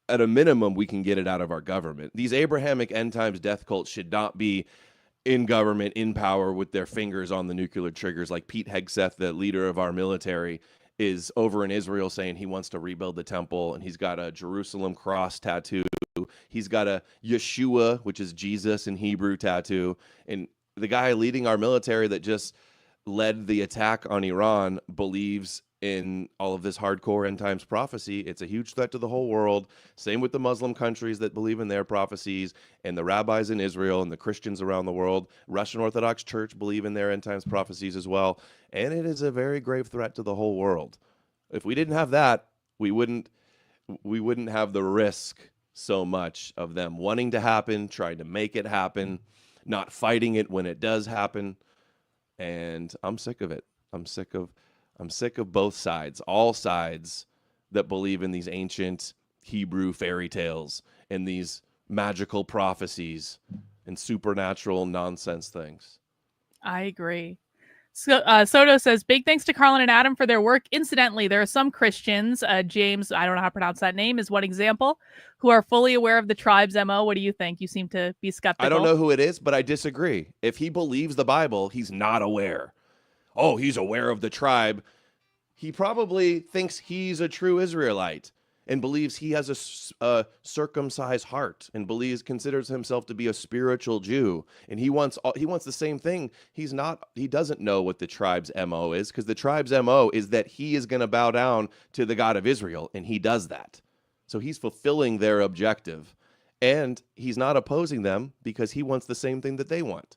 at a minimum, we can get it out of our government. These Abrahamic end times death cults should not be in government, in power, with their fingers on the nuclear triggers. Like Pete Hegseth, the leader of our military, is over in Israel saying he wants to rebuild the temple, and he's got a Jerusalem cross tattoo. He's got a Yeshua, which is Jesus in Hebrew, tattoo. And the guy leading our military that just led the attack on Iran believes in all of this hardcore end times prophecy. It's a huge threat to the whole world. Same with the Muslim countries that believe in their prophecies, and the rabbis in Israel and the Christians around the world. Russian Orthodox Church believe in their end times prophecies as well. And it is a very grave threat to the whole world. If we didn't have that, we wouldn't have the risk so much of them wanting to happen, trying to make it happen, not fighting it when it does happen. And I'm sick of it. I'm sick of both sides, all sides that believe in these ancient Hebrew fairy tales and these magical prophecies and supernatural nonsense things. I agree. So, Soto says, big thanks to Karlyn and Adam for their work. Incidentally, there are some Christians, James, I don't know how to pronounce that name, is one example, who are fully aware of the tribe's MO. What do you think? You seem to be skeptical. I don't know who it is, but I disagree. If he believes the Bible, he's not aware. Oh, he's aware of the tribe. He probably thinks he's a true Israelite and believes he has a circumcised heart and considers himself to be a spiritual Jew. And he wants the same thing. He doesn't know what the tribe's MO is, because the tribe's MO is that he is going to bow down to the God of Israel, and he does that. So he's fulfilling their objective, and he's not opposing them because he wants the same thing that they want.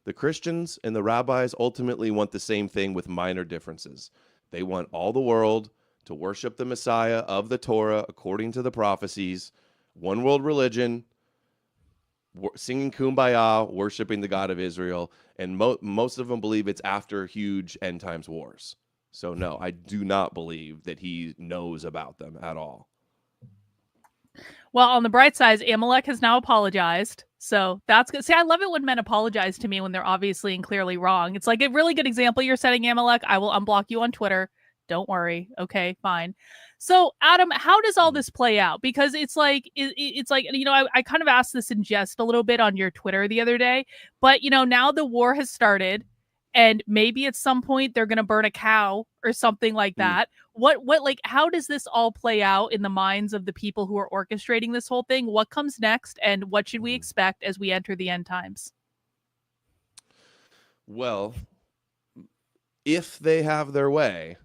The Christians and the rabbis ultimately want the same thing with minor differences. They want all the world to worship the Messiah of the Torah according to the prophecies, one world religion, singing Kumbaya, worshiping the God of Israel, and most of them believe it's after huge end times wars. So no, I do not believe that he knows about them at all. Well, on the bright side, Amalecch has now apologized. So that's good. See, I love it when men apologize to me when they're obviously and clearly wrong. It's like a really good example you're setting, Amalecch. I will unblock you on Twitter. Don't worry. Okay, fine. So, Adam, how does all this play out? Because it's like, I kind of asked this in jest a little bit on your Twitter the other day, but, now the war has started, and maybe at some point they're going to burn a cow or something like that. How does this all play out in the minds of the people who are orchestrating this whole thing? What comes next, and what should we expect as we enter the end times? Well, if they have their way,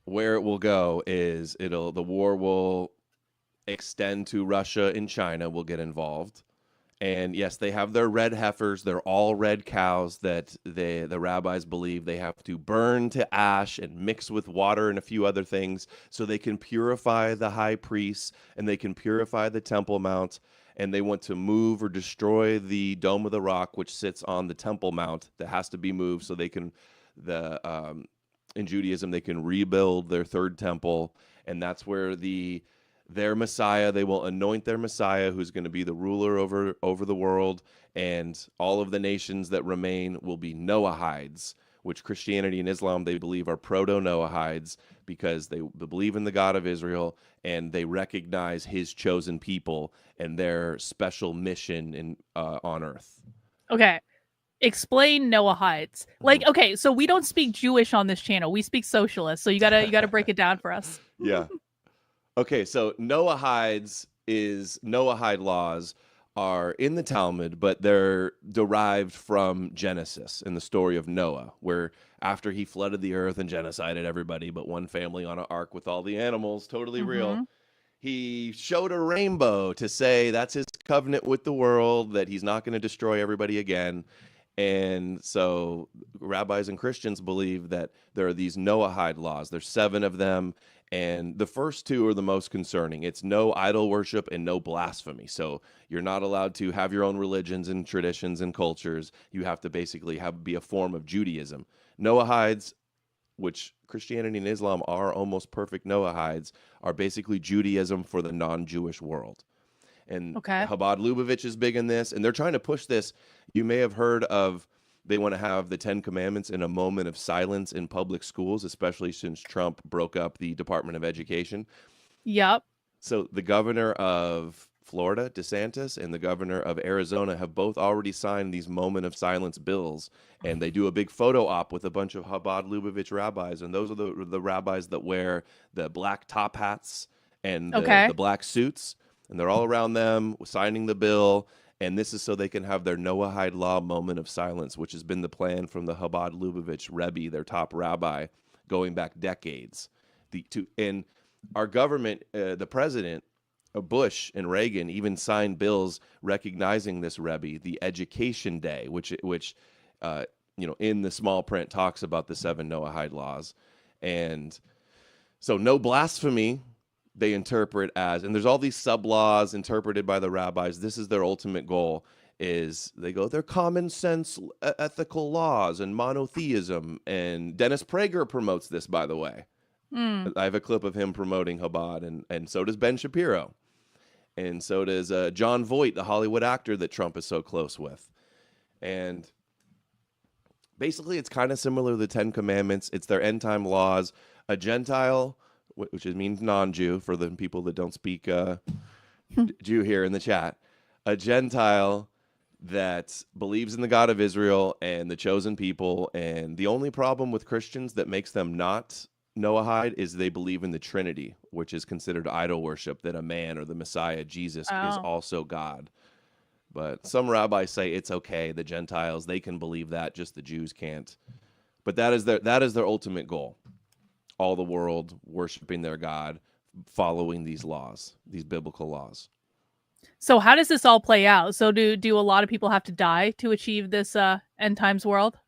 where it will go is the war will extend to Russia and China will get involved. And yes, they have their red heifers. They're all red cows that the rabbis believe they have to burn to ash and mix with water and a few other things so they can purify the high priests and they can purify the Temple Mount. And they want to move or destroy the Dome of the Rock, which sits on the Temple Mount, that has to be moved so they can, in Judaism, they can rebuild their third temple. And that's where the their Messiah. They will anoint their Messiah, who's going to be the ruler over the world, and all of the nations that remain will be Noahides, which Christianity and Islam, they believe, are proto-Noahides because they believe in the God of Israel and they recognize his chosen people and their special mission on earth. Okay. Explain Noahides. Like, okay, so we don't speak Jewish on this channel. We speak socialist. So you gotta break it down for us. Yeah. Okay, so Noahides Noahide laws are in the Talmud, but they're derived from Genesis in the story of Noah, where after he flooded the earth and genocided everybody but one family on an ark with all the animals, totally real, he showed a rainbow to say that's his covenant with the world, that he's not going to destroy everybody again. And so rabbis and Christians believe that there are these Noahide laws. There's 7 of them. And the first 2 are the most concerning. It's no idol worship and no blasphemy. So you're not allowed to have your own religions and traditions and cultures. You have to basically be a form of Judaism. Noahides, which Christianity and Islam are almost perfect Noahides, are basically Judaism for the non-Jewish world. And Chabad Lubavitch is big in this, and they're trying to push this. You may have heard of, they want to have the 10 Commandments in a moment of silence in public schools, especially since Trump broke up the Department of Education. Yep. So the governor of Florida, DeSantis, and the governor of Arizona have both already signed these moment of silence bills, and they do a big photo op with a bunch of Chabad Lubavitch rabbis, and those are the rabbis that wear the black top hats and the black suits. And they're all around them signing the bill. And this is so they can have their Noahide law moment of silence, which has been the plan from the Chabad Lubavitch Rebbe, their top rabbi, going back decades. And our government, the president, Bush and Reagan, even signed bills recognizing this Rebbe, the Education Day, which in the small print talks about the 7 Noahide laws. And so no blasphemy, they interpret as, and there's all these sub-laws interpreted by the rabbis. This is their ultimate goal, is they're common sense ethical laws and monotheism. And Dennis Prager promotes this, by the way. I have a clip of him promoting Chabad, and so does Ben Shapiro. And so does John Voight, the Hollywood actor that Trump is so close with. And basically, it's kind of similar to the 10 Commandments. It's their end-time laws. A Gentile, which means non-Jew for the people that don't speak Jew here in the chat, a Gentile that believes in the God of Israel and the chosen people. And the only problem with Christians that makes them not Noahide is they believe in the Trinity, which is considered idol worship, that a man or the Messiah, Jesus, is also God. But some rabbis say it's okay. The Gentiles, they can believe that, just the Jews can't. But that is their ultimate goal. All the world worshiping their God, following these laws, these biblical laws. So how does this all play out? So do a lot of people have to die to achieve this end times world?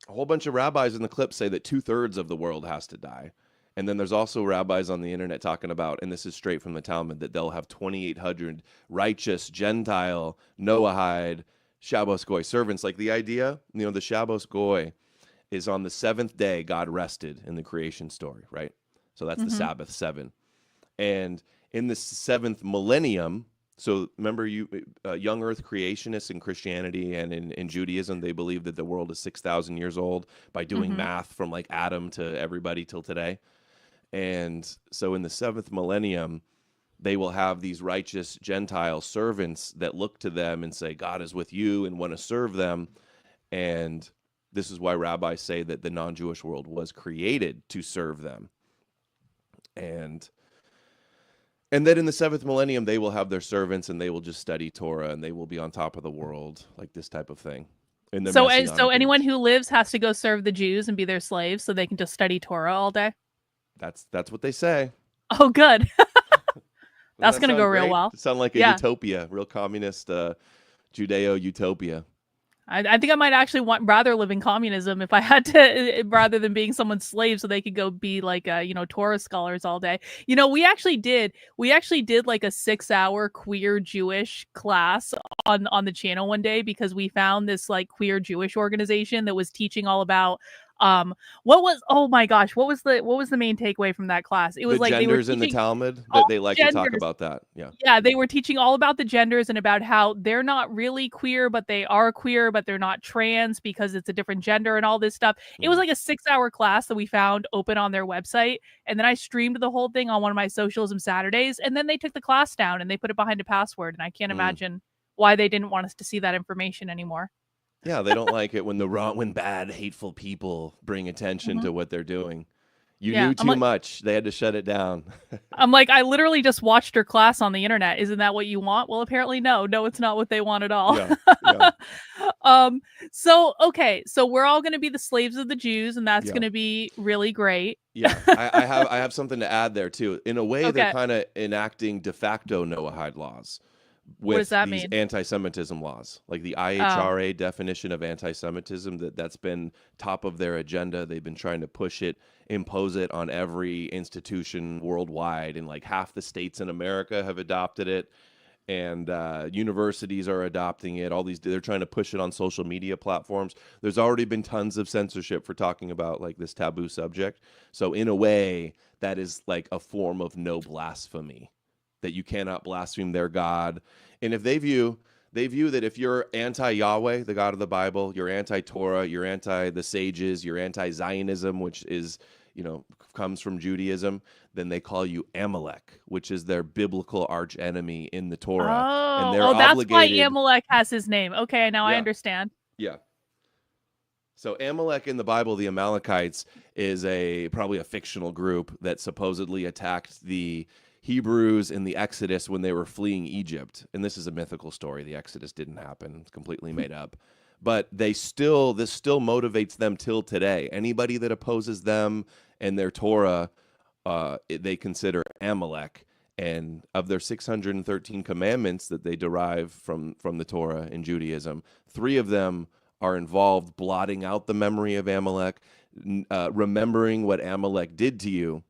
A whole bunch of rabbis in the clip say that 2/3 of the world has to die. And then there's also rabbis on the internet talking about, and this is straight from the Talmud, that they'll have 2,800 righteous Gentile, Noahide, Shabbos Goy servants. Like the idea, the Shabbos Goy is on the 7th day, God rested in the creation story, right? So that's the Sabbath 7. And in the 7th millennium, so remember young earth creationists in Christianity and in Judaism, they believe that the world is 6,000 years old by doing math from like Adam to everybody till today. And so in the 7th millennium, they will have these righteous Gentile servants that look to them and say, God is with you, and want to serve them. And this is why rabbis say that the non-Jewish world was created to serve them. And then in the 7th millennium, they will have their servants and they will just study Torah and they will be on top of the world, like this type of thing. So anyone who lives has to go serve the Jews and be their slaves so they can just study Torah all day? That's what they say. Oh, good. That's going to go real well. It sounds like a utopia, real communist Judeo-utopia. I think I might actually rather live in communism if I had to, rather than being someone's slave so they could go be like, Torah scholars all day. We actually did like a 6-hour queer Jewish class on the channel one day because we found this like queer Jewish organization that was teaching all about What was, oh my gosh, what was the main takeaway from that class? It was The like they were genders in the teaching Talmud, all that they like to talk genders. about that. Yeah. Yeah, they were teaching all about the genders and about how they're not really queer, but they are queer, but they're not trans because it's a different gender and all this stuff. It was Mm. like a 6-hour class that we found open on their website. And then I streamed the whole thing on one of my socialism Saturdays. And then they took the class down and they put it behind a password. And I can't imagine why they didn't want us to see that information anymore. Yeah, they don't like it when bad, hateful people bring attention to what they're doing. You Yeah, knew too much. They had to shut it down. I'm like, I literally just watched her class on the internet. Isn't that what you want? Well, apparently no. No, it's not what they want at all. Yeah. Yeah. So okay, so we're all gonna be the slaves of the Jews, and that's Yeah. gonna be really great. Yeah. I have something to add there too. In a way, they're Okay. kind of enacting de facto Noahide laws What does with that these mean? anti-Semitism laws, like the Oh, IHRA definition of anti-Semitism. That's been top of their agenda. They've been trying to push it, impose it on every institution worldwide, and like half the states in America have adopted it, and universities are adopting it. All these, they're trying to push it on social media platforms. There's already been tons of censorship for talking about like this taboo subject. So in a way, that is like a form of no blasphemy, that you cannot blaspheme their God. And if they view that if you're anti-Yahweh, the God of the Bible, you're anti-Torah, you're anti the sages, you're anti-Zionism, which is, comes from Judaism, then they call you Amalecch, which is their biblical arch enemy in the Torah. And they're that's why obligated. Amalecch has his name. Okay, now I Yeah. understand. Yeah. So Amalecch in the Bible, the Amalekites, is probably a fictional group that supposedly attacked the Hebrews in the Exodus when they were fleeing Egypt. And this is a mythical story. The Exodus didn't happen. It's completely made up. But this still motivates them till today. Anybody that opposes them and their Torah, they consider Amalecch. And of their 613 commandments that they derive from the Torah in Judaism, 3 of them are involved blotting out the memory of Amalecch, remembering what Amalecch did to you.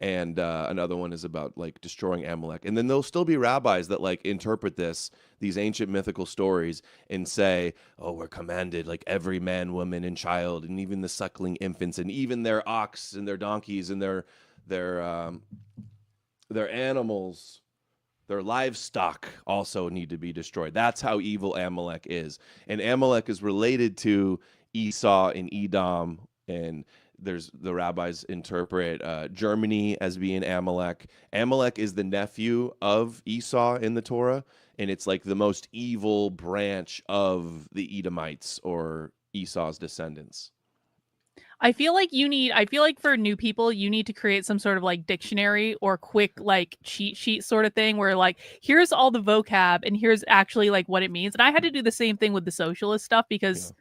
And another one is about like destroying Amalecch. And then there'll still be rabbis that like interpret these ancient mythical stories and say, oh, we're commanded, like every man, woman, and child, and even the suckling infants, and even their ox and their donkeys and their animals, their livestock also need to be destroyed. That's how evil Amalecch is. And Amalecch is related to Esau and Edom, and the rabbis interpret Germany as being Amalecch. Amalecch is the nephew of Esau in the Torah, and it's like the most evil branch of the Edomites or Esau's descendants. I feel like for new people, you need to create some sort of like dictionary or quick like cheat sheet sort of thing where like, here's all the vocab and here's actually like what it means. And I had to do the same thing with the socialist stuff because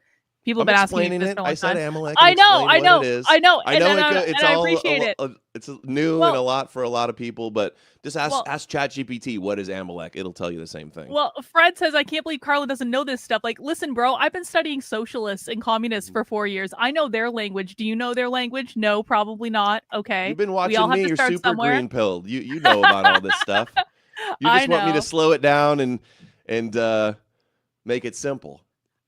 people have been asking me this for a long I said time. Amalecch. I know, what it is. I know, I know and I appreciate it. It's new and a lot for a lot of people, but just ask ChatGPT what is Amalecch. It'll tell you the same thing. Well, Fred says, I can't believe Karlyn doesn't know this stuff. Like, listen, bro, I've been studying socialists and communists for 4 years. I know their language. Do you know their language? No, probably not. Okay. You've been watching me. You're super somewhere. green pilled. You know about all this stuff. You just want me to slow it down and make it simple.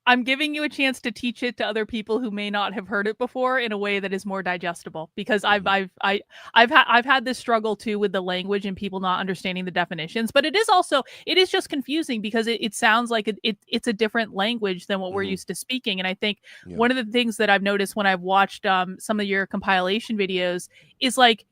I'm giving you a chance to teach it to other people who may not have heard it before in a way that is more digestible. Because I've had this struggle too with the language and people not understanding the definitions. But it is just confusing because it sounds like it's a different language than what we're used to speaking. And I think one of the things that I've noticed when I've watched some of your compilation videos is like,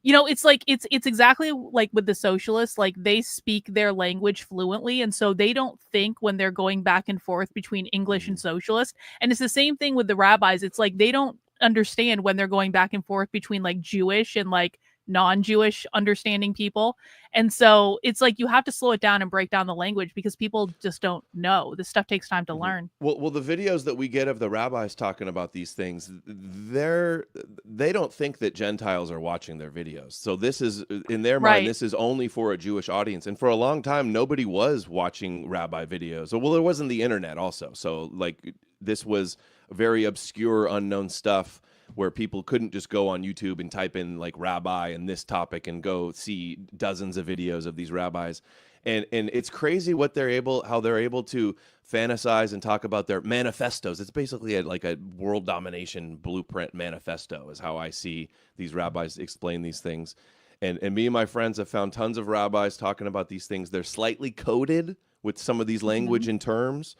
it's exactly like with the socialists, like they speak their language fluently. And so they don't think when they're going back and forth between English and socialist. And it's the same thing with the rabbis. It's like they don't understand when they're going back and forth between like Jewish and like non-Jewish understanding people. And so it's like you have to slow it down and break down the language because people just don't know. This stuff takes time to learn. Well, the videos that we get of the rabbis talking about these things, they don't think that Gentiles are watching their videos. So this is, in their mind, this is only for a Jewish audience. And for a long time, nobody was watching rabbi videos. Well, there wasn't the internet also. So like this was very obscure, unknown stuff. where people couldn't just go on YouTube and type in like rabbi and this topic and go see dozens of videos of these rabbis. And it's crazy how they're able to fantasize and talk about their manifestos. It's basically like a world domination blueprint manifesto is how I see these rabbis explain these things. And me and my friends have found tons of rabbis talking about these things. They're slightly coded with some of these language and terms.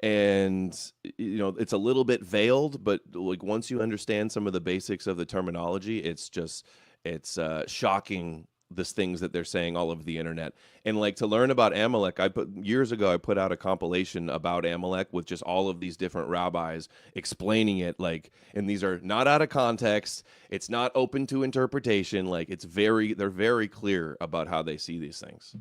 And, it's a little bit veiled, but like once you understand some of the basics of the terminology, it's shocking the things that they're saying all over the internet. And like to learn about Amalecch, years ago I put out a compilation about Amalecch with just all of these different rabbis explaining it, like, and these are not out of context. It's not open to interpretation. Like they're very clear about how they see these things.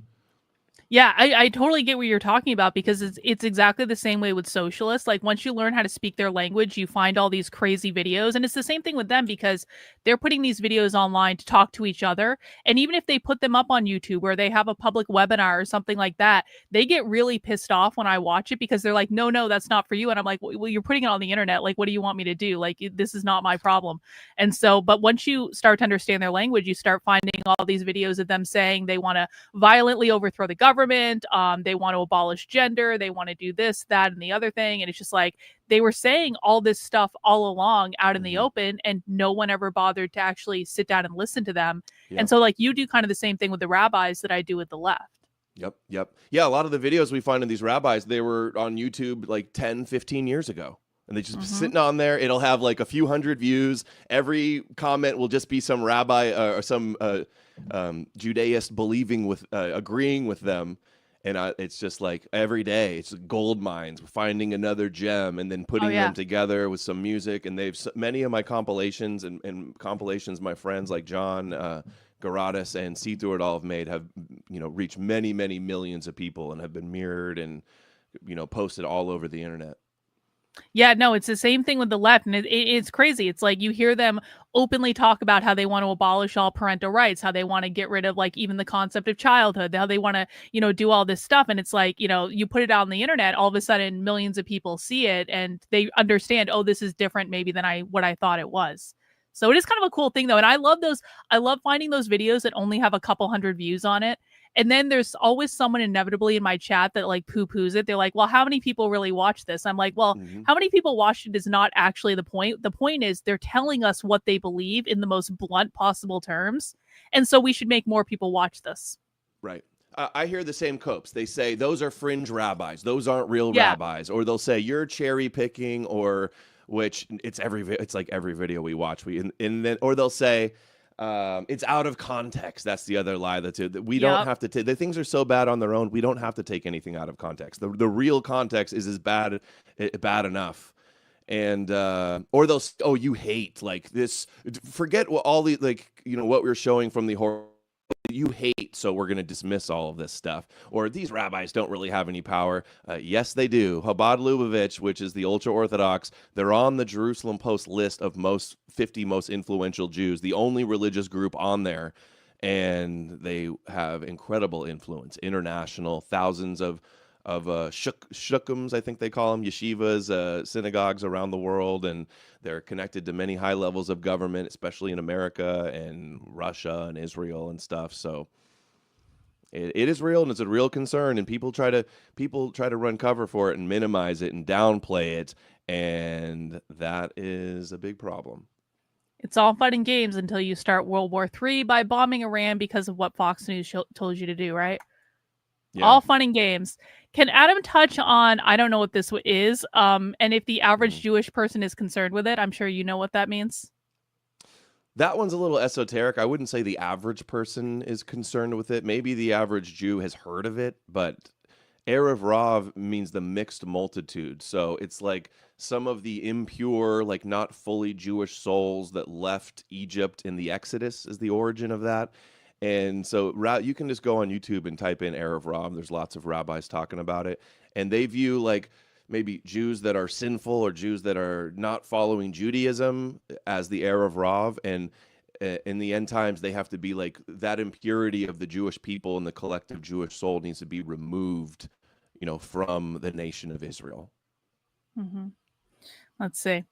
Yeah, I totally get what you're talking about, because it's exactly the same way with socialists. Like once you learn how to speak their language, you find all these crazy videos, and it's the same thing with them because they're putting these videos online to talk to each other. And even if they put them up on YouTube or they have a public webinar or something like that, they get really pissed off when I watch it because they're like, no, that's not for you. And I'm like, well, you're putting it on the internet. Like, what do you want me to do? Like, this is not my problem. And so, but once you start to understand their language, you start finding all these videos of them saying they want to violently overthrow the government. They want to abolish gender. They want to do this, that, and the other thing. And it's just like they were saying all this stuff all along out in the open, and no one ever bothered to actually sit down and listen to them. Yeah. And so like you do kind of the same thing with the rabbis that I do with the left. Yep. Yeah, a lot of the videos we find in these rabbis, they were on YouTube like 10, 15 years ago. And they just be sitting on there. It'll have like a few hundred views. Every comment will just be some rabbi or some Judaist agreeing with them. And it's just like every day, it's gold mines, finding another gem and then putting them together with some music. And many of my compilations and compilations my friends like John Garadis and Situr et al. Have made have reached many, many millions of people and have been mirrored and posted all over the internet. Yeah, no, it's the same thing with the left, and it's crazy. It's like you hear them openly talk about how they want to abolish all parental rights, how they want to get rid of like even the concept of childhood, how they want to, do all this stuff. And it's like, you put it out on the internet, all of a sudden millions of people see it and they understand, oh, this is different maybe than what I thought it was. So it is kind of a cool thing though. And I love finding those videos that only have a couple hundred views on it. And then there's always someone inevitably in my chat that like poo-poos it. They're like, well, how many people really watch this? I'm like, well, how many people watched it is not actually the point. The point is they're telling us what they believe in the most blunt possible terms. And so we should make more people watch this. Right. I hear the same copes. They say those are fringe rabbis. Those aren't real rabbis. Or they'll say you're cherry picking, or which it's like every video we watch. Or they'll say, it's out of context. That's the other lie that we don't have to take. The things are so bad on their own. We don't have to take anything out of context. The real context is as bad enough. And or they'll you hate like this. Forget what all the what we're showing from the horror. You hate, so we're going to dismiss all of this stuff. Or these rabbis don't really have any power. Yes, they do. Chabad Lubavitch, which is the ultra-Orthodox, they're on the Jerusalem Post list of 50 most influential Jews, the only religious group on there. And they have incredible influence, international, thousands of shukums, I think they call them, yeshivas, synagogues around the world, and they're connected to many high levels of government, especially in America and Russia and Israel and stuff. So it is real, and it's a real concern, and people try to run cover for it and minimize it and downplay it, and that is a big problem. It's all fun and games until you start World War III by bombing Iran because of what Fox News told you to do, right? Yeah. All fun and games. Can Adam touch on, I don't know what this is, and if the average Jewish person is concerned with it? I'm sure you know what that means. That one's a little esoteric. I wouldn't say the average person is concerned with it. Maybe the average Jew has heard of it, but Arav means the mixed multitude. So it's like some of the impure, like not fully Jewish souls that left Egypt in the Exodus is the origin of that. And so you can just go on YouTube and type in Arav Rav. There's lots of rabbis talking about it. And they view like maybe Jews that are sinful or Jews that are not following Judaism as the Arav Rav. And in the end times, they have to be like that impurity of the Jewish people and the collective Jewish soul needs to be removed, from the nation of Israel. Let's see.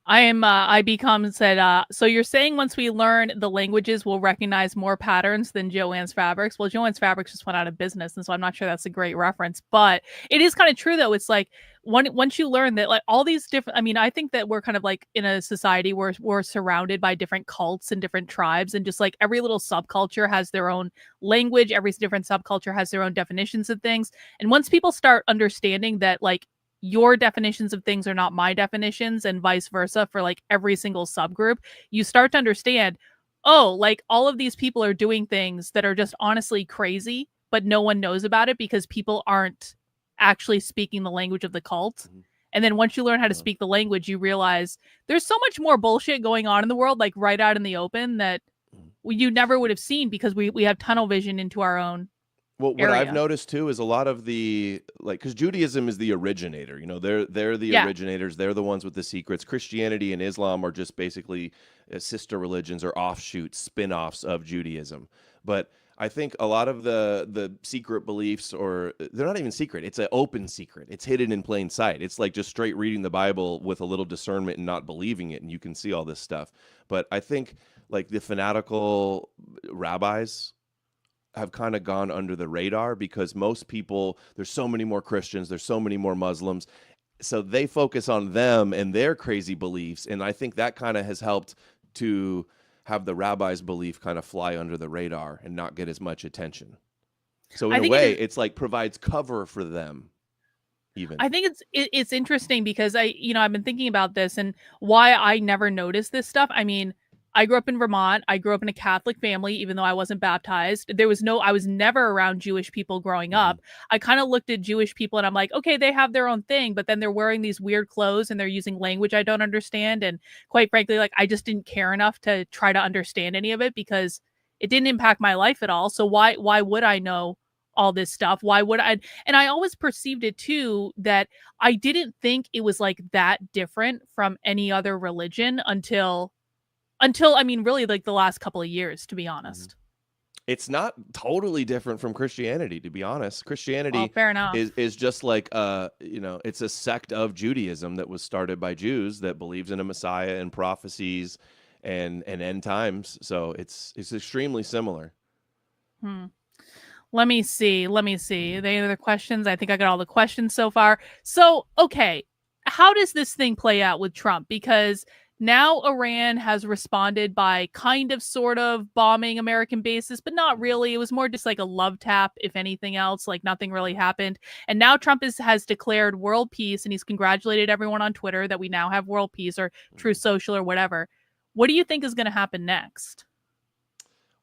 I am I become said so you're saying once we learn the languages we'll recognize more patterns than Joanne's Fabrics. Well, Joanne's Fabrics just went out of business, and so I'm not sure that's a great reference, but it is kind of true though. It's like once you learn that like all these different, I mean, I think that we're kind of like in a society where we're surrounded by different cults and different tribes, and just like every little subculture has their own language, every different subculture has their own definitions of things. And once people start understanding that like your definitions of things are not my definitions and vice versa for like every single subgroup, you start to understand, oh, like all of these people are doing things that are just honestly crazy, but no one knows about it because people aren't actually speaking the language of the cult. Mhm. And then once you learn how to Yeah. speak the language, you realize there's so much more bullshit going on in the world, like right out in the open, that Mhm. you never would have seen because we have tunnel vision into our own Well, what I've area. noticed too is a lot of the like because Judaism is the originator. They're the Yeah. originators. They're the ones with the secrets. Christianity and Islam are just basically sister religions or offshoots, spin-offs of Judaism. But I think a lot of the secret beliefs, or they're not even secret. It's an open secret. It's hidden in plain sight. It's like just straight reading the Bible with a little discernment and not believing it, and you can see all this stuff. But I think like the fanatical rabbis have kind of gone under the radar because most people, there's so many more Christians, there's so many more Muslims, so they focus on them and their crazy beliefs, and I think that kind of has helped to have the rabbis' belief kind of fly under the radar and not get as much attention. So in I a think it way, is. it's like provides cover for them even. I think it's interesting because I've been thinking about this and why I never noticed this stuff. I mean, I grew up in Vermont. I grew up in a Catholic family, even though I wasn't baptized. I was never around Jewish people growing Mhm. up. I kind of looked at Jewish people and I'm like, okay, they have their own thing, but then they're wearing these weird clothes and they're using language I don't understand. And quite frankly, like I just didn't care enough to try to understand any of it because it didn't impact my life at all. So why would I know all this stuff? Why would I? And I always perceived it too that I didn't think it was like that different from any other religion until I mean really like the last couple of years, to be Mhm. honest. It's not totally different from Christianity, to be honest. Well, Christianity fair enough. is just like it's a sect of Judaism that was started by Jews that believes in a Messiah and prophecies and end times. So it's extremely similar. Hmm. Let me see. Let me see. Any other questions? I think I got all the questions so far. So, okay. How does this thing play out with Trump? Because now Iran has responded by kind of sort of bombing American bases, but not really. It was more just like a love tap, if anything else, like nothing really happened. And now Trump has declared world peace and he's congratulated everyone on Twitter that we now have world peace or Truth Mhm. Social or whatever. What do you think is going to happen next?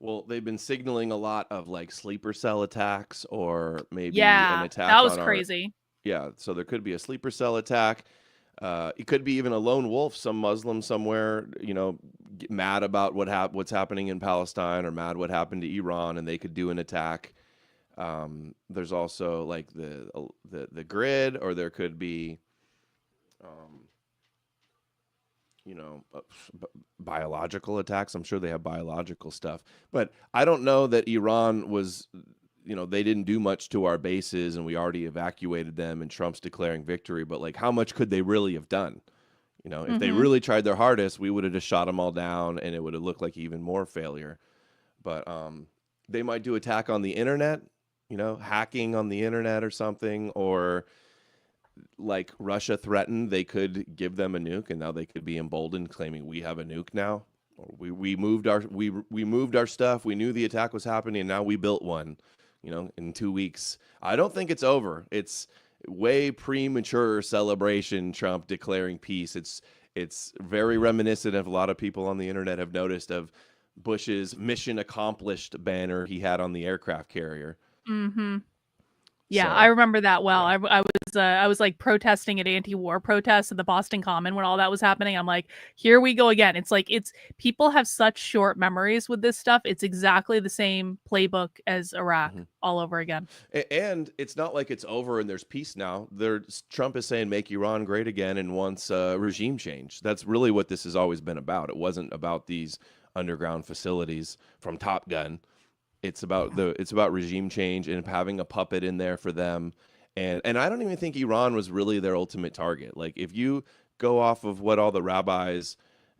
Well, they've been signaling a lot of like sleeper cell attacks or maybe an Yeah, that attack was on our crazy. yeah. So there could be a sleeper cell attack. It could be even a lone wolf, some Muslim somewhere, get mad about what's happening in Palestine or mad what happened to Iran, and they could do an attack. There's also like the grid, or there could be, um, you know, uh, b- biological attacks. I'm sure they have biological stuff, but I don't know that Iran was. They didn't do much to our bases, and we already evacuated them, and Trump's declaring victory. But like, how much could they really have done? If they Mhm. really tried their hardest, we would have just shot them all down, and it would have looked like even more failure. But they might do attack on the internet, hacking on the internet or something, or like Russia threatened, they could give them a nuke, and now they could be emboldened, claiming we have a nuke now. Or we moved our stuff. We knew the attack was happening, and now we built one. In 2 weeks. I don't think it's over. It's way premature celebration. Trump declaring peace. It's very reminiscent of a lot of people on the internet have noticed of Bush's mission accomplished banner he had on the aircraft carrier. Mhm. Yeah, I So remember that well. yeah. I was like protesting at anti-war protests at the Boston Common when all that was happening. I'm like, here we go again. It's like it's people have such short memories with this stuff. It's exactly the same playbook as Iraq Mhm. all over again. And it's not like it's over and there's peace now. Trump is saying make Iran great again and wants regime change. That's really what this has always been about. It wasn't about these underground facilities from Top Gun. It's about regime change and having a puppet in there for them. And I don't even think Iran was really their ultimate target. Like if you go off of what all the rabbis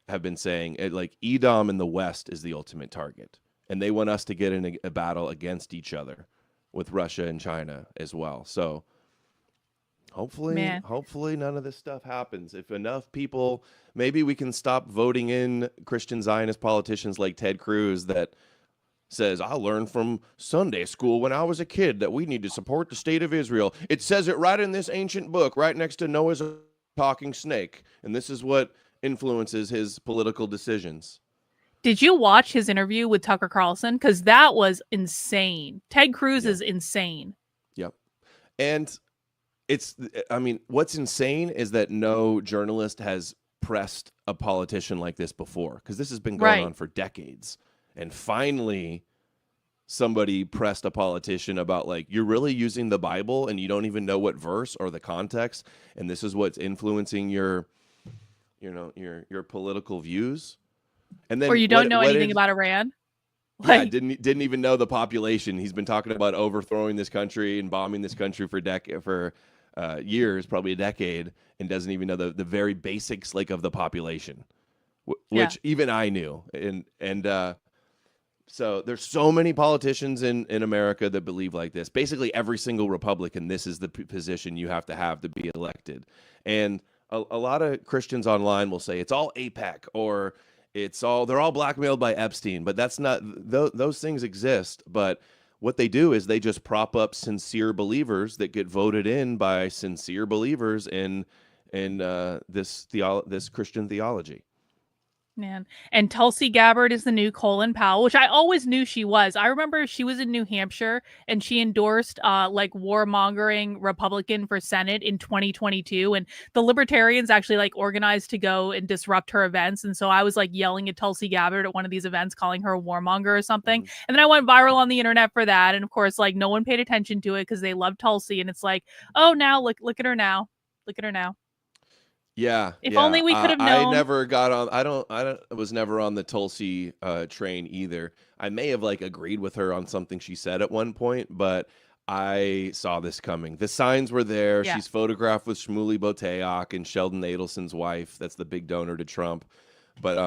have been saying, like Edom in the West is the ultimate target. And they want us to get in a battle against each other with Russia and China as well. So hopefully none of this stuff happens. If enough people, maybe we can stop voting in Christian Zionist politicians like Ted Cruz that says, I learned from Sunday school when I was a kid that we need to support the state of Israel. It says it right in this ancient book, right next to Noah's talking snake. And this is what influences his political decisions. Did you watch his interview with Tucker Carlson? Because that was insane. Ted Cruz is insane. Yep. And what's insane is that no journalist has pressed a politician like this before, because this has been going on for decades. And finally, somebody pressed a politician about, like, you're really using the Bible and you don't even know what verse or the context, and this is what's influencing your political views. And then, or you don't know anything about Iran. Yeah, didn't even know the population. He's been talking about overthrowing this country and bombing this country for years, probably a decade, and doesn't even know the very basics of the population, which even I knew. And so there's so many politicians in America that believe like this. Basically, every single Republican, this is the position you have to be elected. And a lot of Christians online will say it's all AIPAC, or they're all blackmailed by Epstein. But that's not, those things exist. But what they do is they just prop up sincere believers that get voted in by sincere believers in this Christian theology. Man. And Tulsi Gabbard is the new Colin Powell, which I always knew she was. I remember she was in New Hampshire and she endorsed warmongering Republican for Senate in 2022. And the Libertarians actually organized to go and disrupt her events. And so I was yelling at Tulsi Gabbard at one of these events, calling her a warmonger or something. Mm-hmm. And then I went viral on the internet for that. And of course, no one paid attention to it because they love Tulsi. And it's oh, now look at her now. Look at her now. Yeah. If only we could have known. I never got on. I was never on the Tulsi train either. I may have agreed with her on something she said at one point, but I saw this coming. The signs were there. Yeah. She's photographed with Shmuley Boteach and Sheldon Adelson's wife. That's the big donor to Trump. But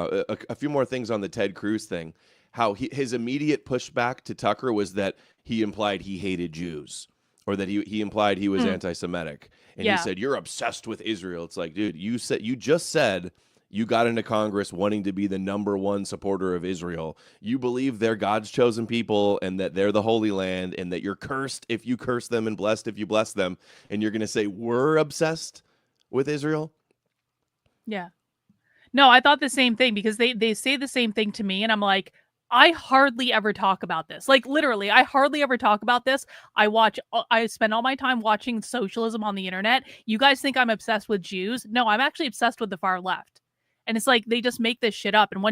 a few more things on the Ted Cruz thing. How his immediate pushback to Tucker was that he implied he hated Jews, or that he implied he was anti-Semitic. And he said, you're obsessed with Israel. It's dude, you just said you got into Congress wanting to be the #1 supporter of Israel. You believe they're God's chosen people and that they're the Holy Land, and that you're cursed if you curse them and blessed if you bless them. And you're going to say we're obsessed with Israel? Yeah. No, I thought the same thing, because they say the same thing to me. And I'm like, I hardly ever talk about this. Literally, I hardly ever talk about this. I spend all my time watching socialism on the internet. You guys think I'm obsessed with Jews? No, I'm actually obsessed with the far left. And it's they just make this shit up. And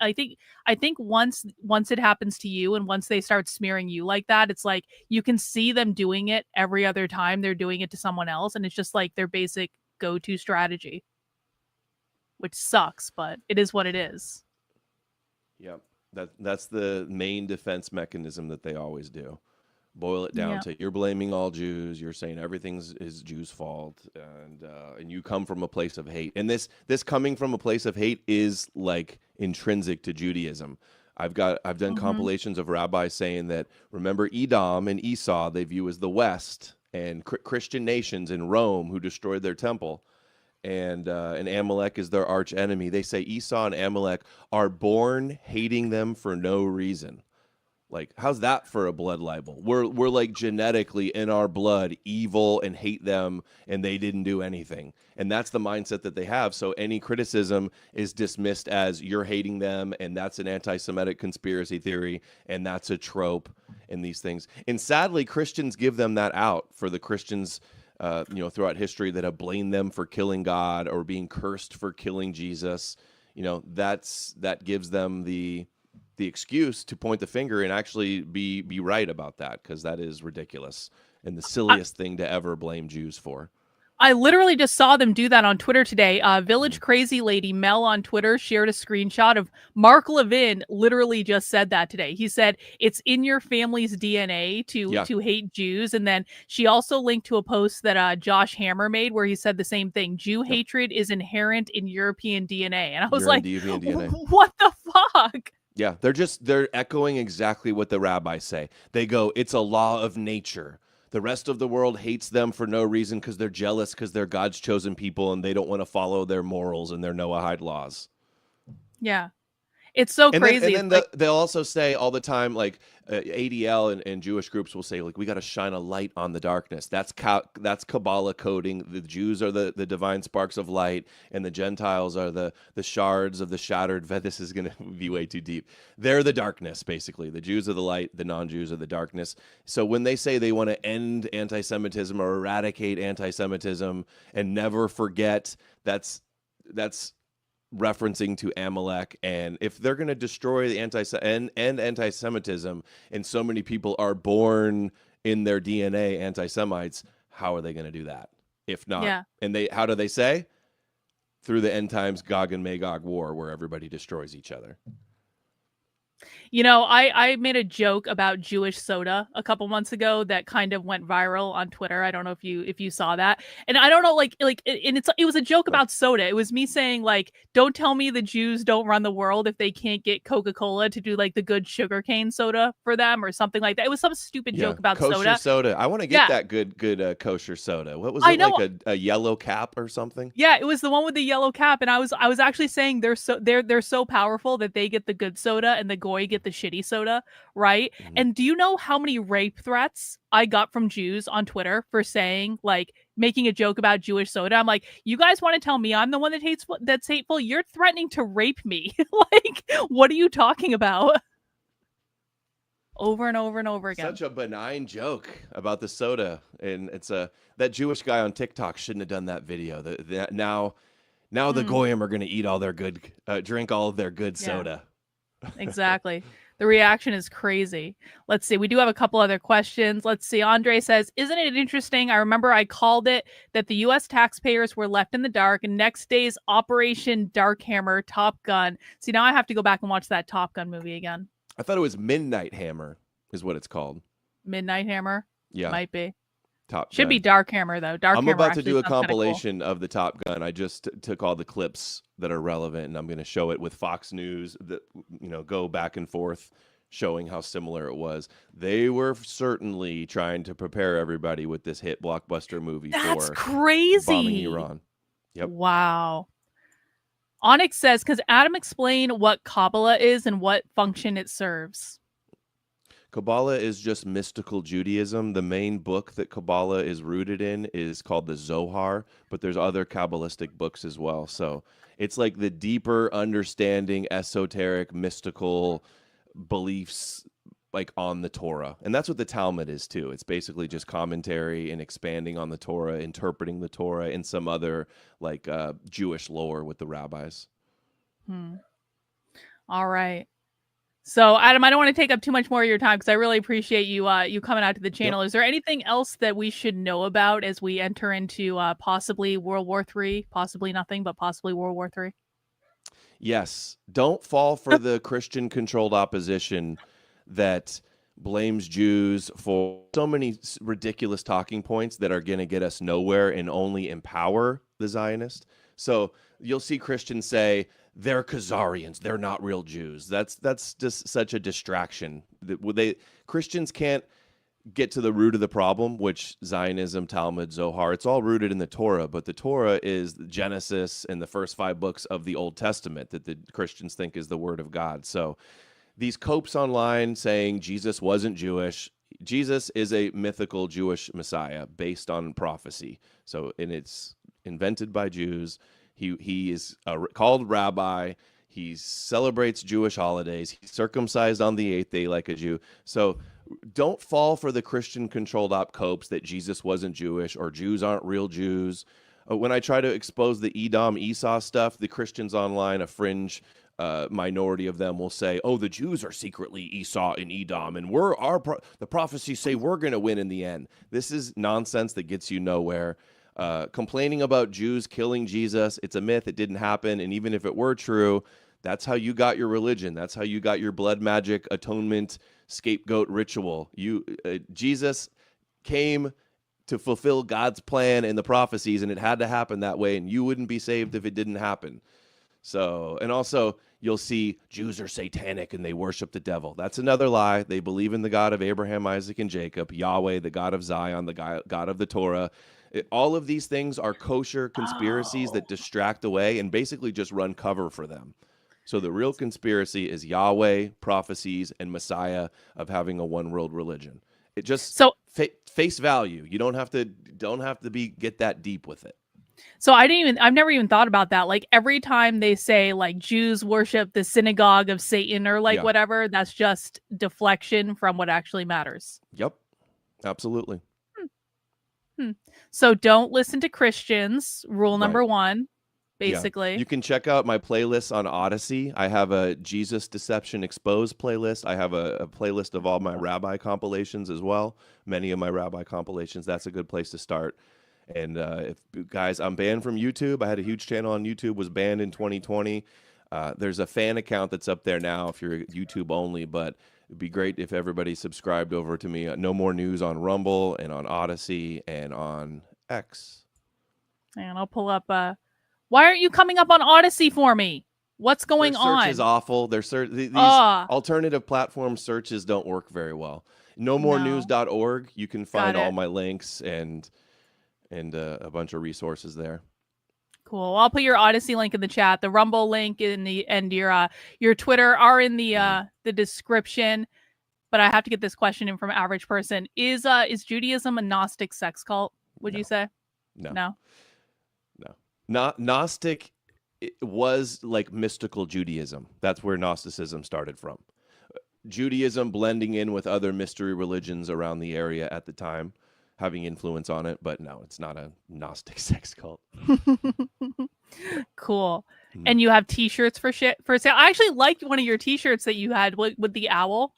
I think once it happens to you, and once they start smearing you like that, it's you can see them doing it every other time they're doing it to someone else. And it's just their basic go-to strategy, which sucks, but it is what it is. Yep. That's the main defense mechanism that they always do. Boil it down to, you're blaming all Jews. You're saying everything's Jews' fault, and you come from a place of hate. And this coming from a place of hate is intrinsic to Judaism. I've done compilations of rabbis saying that, remember Edom and Esau they view as the West, and Christian nations in Rome who destroyed their temple. And Amalecch is their arch enemy. They say Esau and Amalecch are born hating them for no reason. How's that for a blood libel? We're genetically in our blood evil and hate them, and they didn't do anything. And that's the mindset that they have. So any criticism is dismissed as you're hating them, and that's an anti-Semitic conspiracy theory, and that's a trope, and these things. And sadly, Christians give them that out for the Christians throughout history that have blamed them for killing God or being cursed for killing Jesus. That gives them the excuse to point the finger and actually be right about that, because that is ridiculous and the silliest thing to ever blame Jews for. I literally just saw them do that on Twitter today. Village Crazy Lady Mel on Twitter shared a screenshot of Mark Levin literally just said that today. He said it's in your family's DNA to hate Jews. And then she also linked to a post that Josh Hammer made where he said the same thing. Jew hatred is inherent in European DNA. And I was like, what the fuck? Yeah, they're echoing exactly what the rabbis say. They go, it's a law of nature. The rest of the world hates them for no reason because they're jealous because they're God's chosen people and they don't want to follow their morals and their Noahide laws. Yeah. It's so crazy. And then they'll also say all the time, like ADL and Jewish groups will say, like, we got to shine a light on the darkness. That's Kabbalah coding. The Jews are the divine sparks of light, and the Gentiles are the shards of the shattered. This is going to be way too deep. They're the darkness, basically. The Jews are the light. The non-Jews are the darkness. So when they say they want to end anti-Semitism or eradicate anti-Semitism and never forget, that's referencing to Amalecch. And if they're going to destroy the anti-Semitism, and so many people are born in their DNA anti-Semites, how are they going to do that? If not, and how do they say? Through the end times Gog and Magog war, where everybody destroys each other. You know, I made a joke about Jewish soda a couple months ago that kind of went viral on Twitter. I don't know if you saw that. And I don't know, and it was a joke about soda. It was me saying, like, don't tell me the Jews don't run the world if they can't get Coca-Cola to do like the good sugarcane soda for them or something like that. It was some stupid joke about kosher soda. I want to get that good kosher soda. What was it, like a yellow cap or something? Yeah, it was the one with the yellow cap. And I was actually saying they're so powerful that they get the good soda and the goy get the shitty soda, right? Mm-hmm. And do you know how many rape threats I got from Jews on Twitter for saying, like, making a joke about Jewish soda? I'm like, you guys want to tell me I'm the one that's hateful? You're threatening to rape me. Like, what are you talking about? Over and over and over again. Such a benign joke about the soda, and it's that Jewish guy on TikTok shouldn't have done that video. Now the goyim are going to eat all their good, drink all of their good soda. Exactly. The reaction is crazy. Let's see. We do have a couple other questions. Let's see. Andre says, isn't it interesting? I remember I called it that the U.S. taxpayers were left in the dark, and next day's Operation Dark Hammer, Top Gun. See, now I have to go back and watch that Top Gun movie again. I thought it was Midnight Hammer is what it's called. Midnight Hammer? Yeah. Might be. Top Should Gun. Be Dark Hammer, though. I'm about to do a compilation of the Top Gun. I just took all the clips that are relevant, and I'm going to show it with Fox News that, go back and forth, showing how similar it was. They were certainly trying to prepare everybody with this hit blockbuster movie for crazy. Bombing Iran. Yep. Wow. Onyx says, because Adam explained what Kabbalah is and what function it serves. Kabbalah is just mystical Judaism. The main book that Kabbalah is rooted in is called the Zohar, but there's other Kabbalistic books as well. So it's like the deeper understanding, esoteric, mystical beliefs like on the Torah. And that's what the Talmud is too. It's basically just commentary and expanding on the Torah, interpreting the Torah and some other like Jewish lore with the rabbis. All right. So, Adam, I don't want to take up too much more of your time because I really appreciate you coming out to the channel. Yep. Is there anything else that we should know about as we enter into possibly World War III? Possibly nothing, but possibly World War III? Yes. Don't fall for the Christian-controlled opposition that blames Jews for so many ridiculous talking points that are going to get us nowhere and only empower the Zionists. So you'll see Christians say, they're Khazarians. They're not real Jews. That's just such a distraction. Christians can't get to the root of the problem, which Zionism, Talmud, Zohar, it's all rooted in the Torah, but the Torah is Genesis and the first 5 books of the Old Testament that the Christians think is the word of God. So these copes online saying Jesus wasn't Jewish. Jesus is a mythical Jewish Messiah based on prophecy. So, and it's invented by Jews. He is called rabbi. He celebrates Jewish holidays. He's circumcised on the 8th day like a Jew. So don't fall for the Christian-controlled op copes that Jesus wasn't Jewish or Jews aren't real Jews. When I try to expose the Edom, Esau stuff, the Christians online, a fringe minority of them will say, oh, the Jews are secretly Esau and Edom, and the prophecies say we're going to win in the end. This is nonsense that gets you nowhere. complaining about Jews killing Jesus. It's a myth. It didn't happen. And even if it were true, that's how you got your religion. That's how you got your blood magic atonement scapegoat ritual. Jesus came to fulfill God's plan and the prophecies, and it had to happen that way, and you wouldn't be saved if it didn't happen. So, and also you'll see Jews are satanic and they worship the devil. That's another lie. They believe in the God of Abraham, Isaac, and Jacob, Yahweh, the God of Zion, the God of the Torah. All of these things are kosher conspiracies that distract away and basically just run cover for them. So the real conspiracy is Yahweh, prophecies, and Messiah of having a one world religion. It just face value. You don't have to get that deep with it. So I've never even thought about that. Like every time they say like Jews worship the synagogue of Satan or like whatever, that's just deflection from what actually matters. Yep, absolutely. So don't listen to Christians. Rule number one. Basically. Yeah. You can check out my playlist on Odysee. I have a Jesus Deception Exposed playlist. I have a playlist of all my rabbi compilations as well. Many of my rabbi compilations. That's a good place to start. And if guys, I'm banned from YouTube. I had a huge channel on YouTube, was banned in 2020. There's a fan account that's up there now if you're YouTube only, but it'd be great if everybody subscribed over to me. No More News on Rumble and on Odysee and on X. And I'll pull up why aren't you coming up on Odysee for me? What's going on? Their search is awful. These alternative platform searches don't work very well. NoMoreNews.org. You can find all my links and a bunch of resources there. Cool. I'll put your Odysee link in the chat. The Rumble link and your Twitter are in the description. But I have to get this question in from Average Person: Is Judaism a Gnostic sex cult? Would you say? No. Gnostic was like mystical Judaism. That's where Gnosticism started from. Judaism blending in with other mystery religions around the area at the time, having influence on it. But no, it's not a Gnostic sex cult. Cool. And you have T-shirts for sale. I actually liked one of your T-shirts that you had with the owl.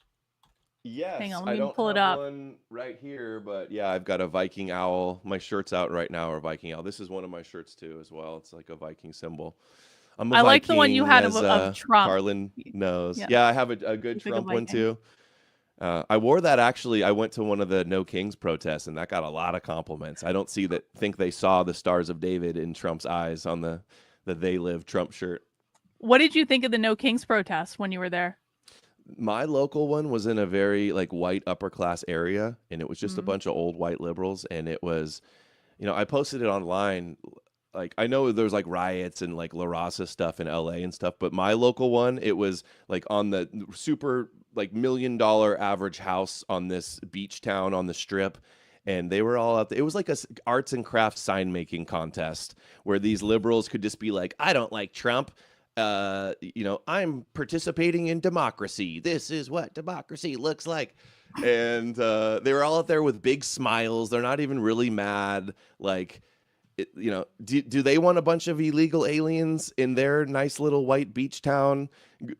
Yes, hang on, let me pull it up. One right here, but yeah, I've got a Viking owl. My shirts out right now are Viking owl. This is one of my shirts too, as well. It's like a Viking symbol. I like the one you had of Trump. Karlyn knows. Yeah, I have a good Trump one too. I wore that actually. I went to one of the No Kings protests, and that got a lot of compliments. I don't think they saw the Stars of David in Trump's eyes on the They Live Trump shirt. What did you think of the No Kings protest when you were there? My local one was in a very like white upper class area, and it was just a bunch of old white liberals. And it was, I posted it online. Like, I know there's like riots and like La Raza stuff in LA and stuff, but my local one, it was like on the super like $1 million average house on this beach town on the Strip. And they were all out there. It was like a arts and crafts sign making contest where these liberals could just be like, I don't like Trump. I'm participating in democracy. This is what democracy looks like. And they were all out there with big smiles. They're not even really mad. Like, do they want a bunch of illegal aliens in their nice little white beach town?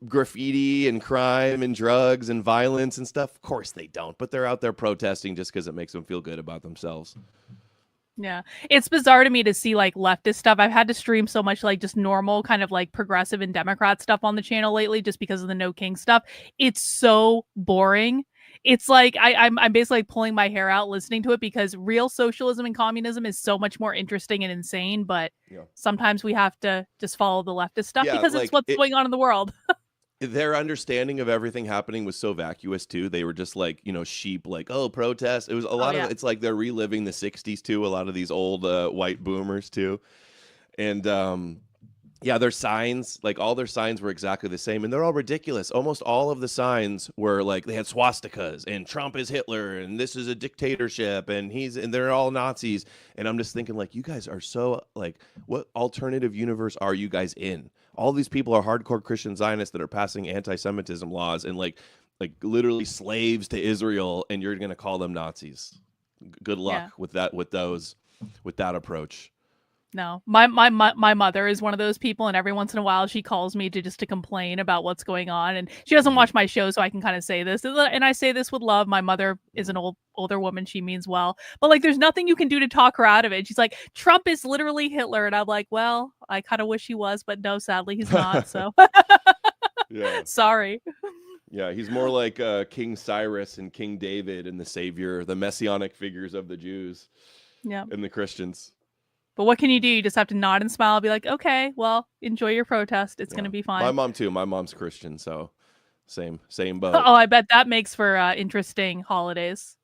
Graffiti and crime and drugs and violence and stuff? Of course they don't. But they're out there protesting just because it makes them feel good about themselves. Yeah, it's bizarre to me to see like leftist stuff. I've had to stream so much like just normal kind of like progressive and Democrat stuff on the channel lately just because of the No King stuff. It's so boring. It's like I'm basically pulling my hair out listening to it because real socialism and communism is so much more interesting and insane. But sometimes we have to just follow the leftist stuff because it's what's going on in the world. Their understanding of everything happening was so vacuous too. They were just like, sheep, like, oh, protest. It was a lot of, it's like they're reliving the 60s too. A lot of these old white boomers too. And their signs, like all their signs were exactly the same and they're all ridiculous. Almost all of the signs were like, they had swastikas and Trump is Hitler and this is a dictatorship and they're all Nazis. And I'm just thinking like, you guys are so like, what alternative universe are you guys in? All these people are hardcore Christian Zionists that are passing anti-Semitism laws and like literally slaves to Israel, and you're going to call them Nazis. Good luck with that, with that approach. No, my mother is one of those people, and every once in a while she calls me to complain about what's going on, and she doesn't watch my show, so I can kind of say this, and I say this with love. My mother is an older woman; she means well, but like, there's nothing you can do to talk her out of it. She's like, Trump is literally Hitler, and I'm like, well, I kind of wish he was, but no, sadly he's not. So, Yeah. sorry. Yeah, he's more like King Cyrus and King David and the Savior, the messianic figures of the Jews Yeah. and the Christians. But what can you do? You just have to nod and smile, be like, okay, well, enjoy your protest. It's going to be fine. My mom too. My mom's Christian, so same boat. Oh, I bet that makes for interesting holidays.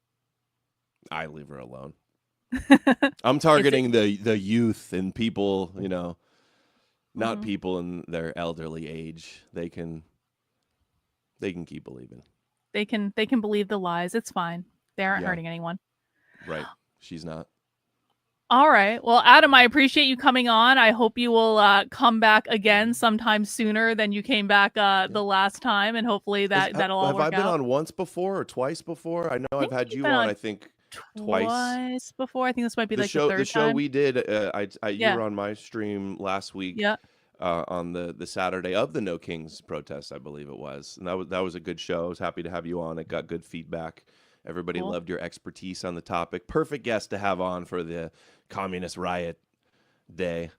I leave her alone. I'm targeting the youth and people, not people in their elderly age. They can keep believing. They can believe the lies. It's fine. They aren't hurting anyone. Right. She's not. All right. Well, Adam, I appreciate you coming on. I hope you will come back again sometime sooner than you came back the last time, and hopefully that'll all work out. Have I been on once before or twice before? I know I've had you on, I think, twice before. I think this might be the third time. The show we did, you were on my stream last week. Yeah. On the Saturday of the No Kings protest, I believe it was, and that was a good show. I was happy to have you on. It got good feedback. Everybody loved your expertise on the topic. Perfect guest to have on for the Communist Riot Day.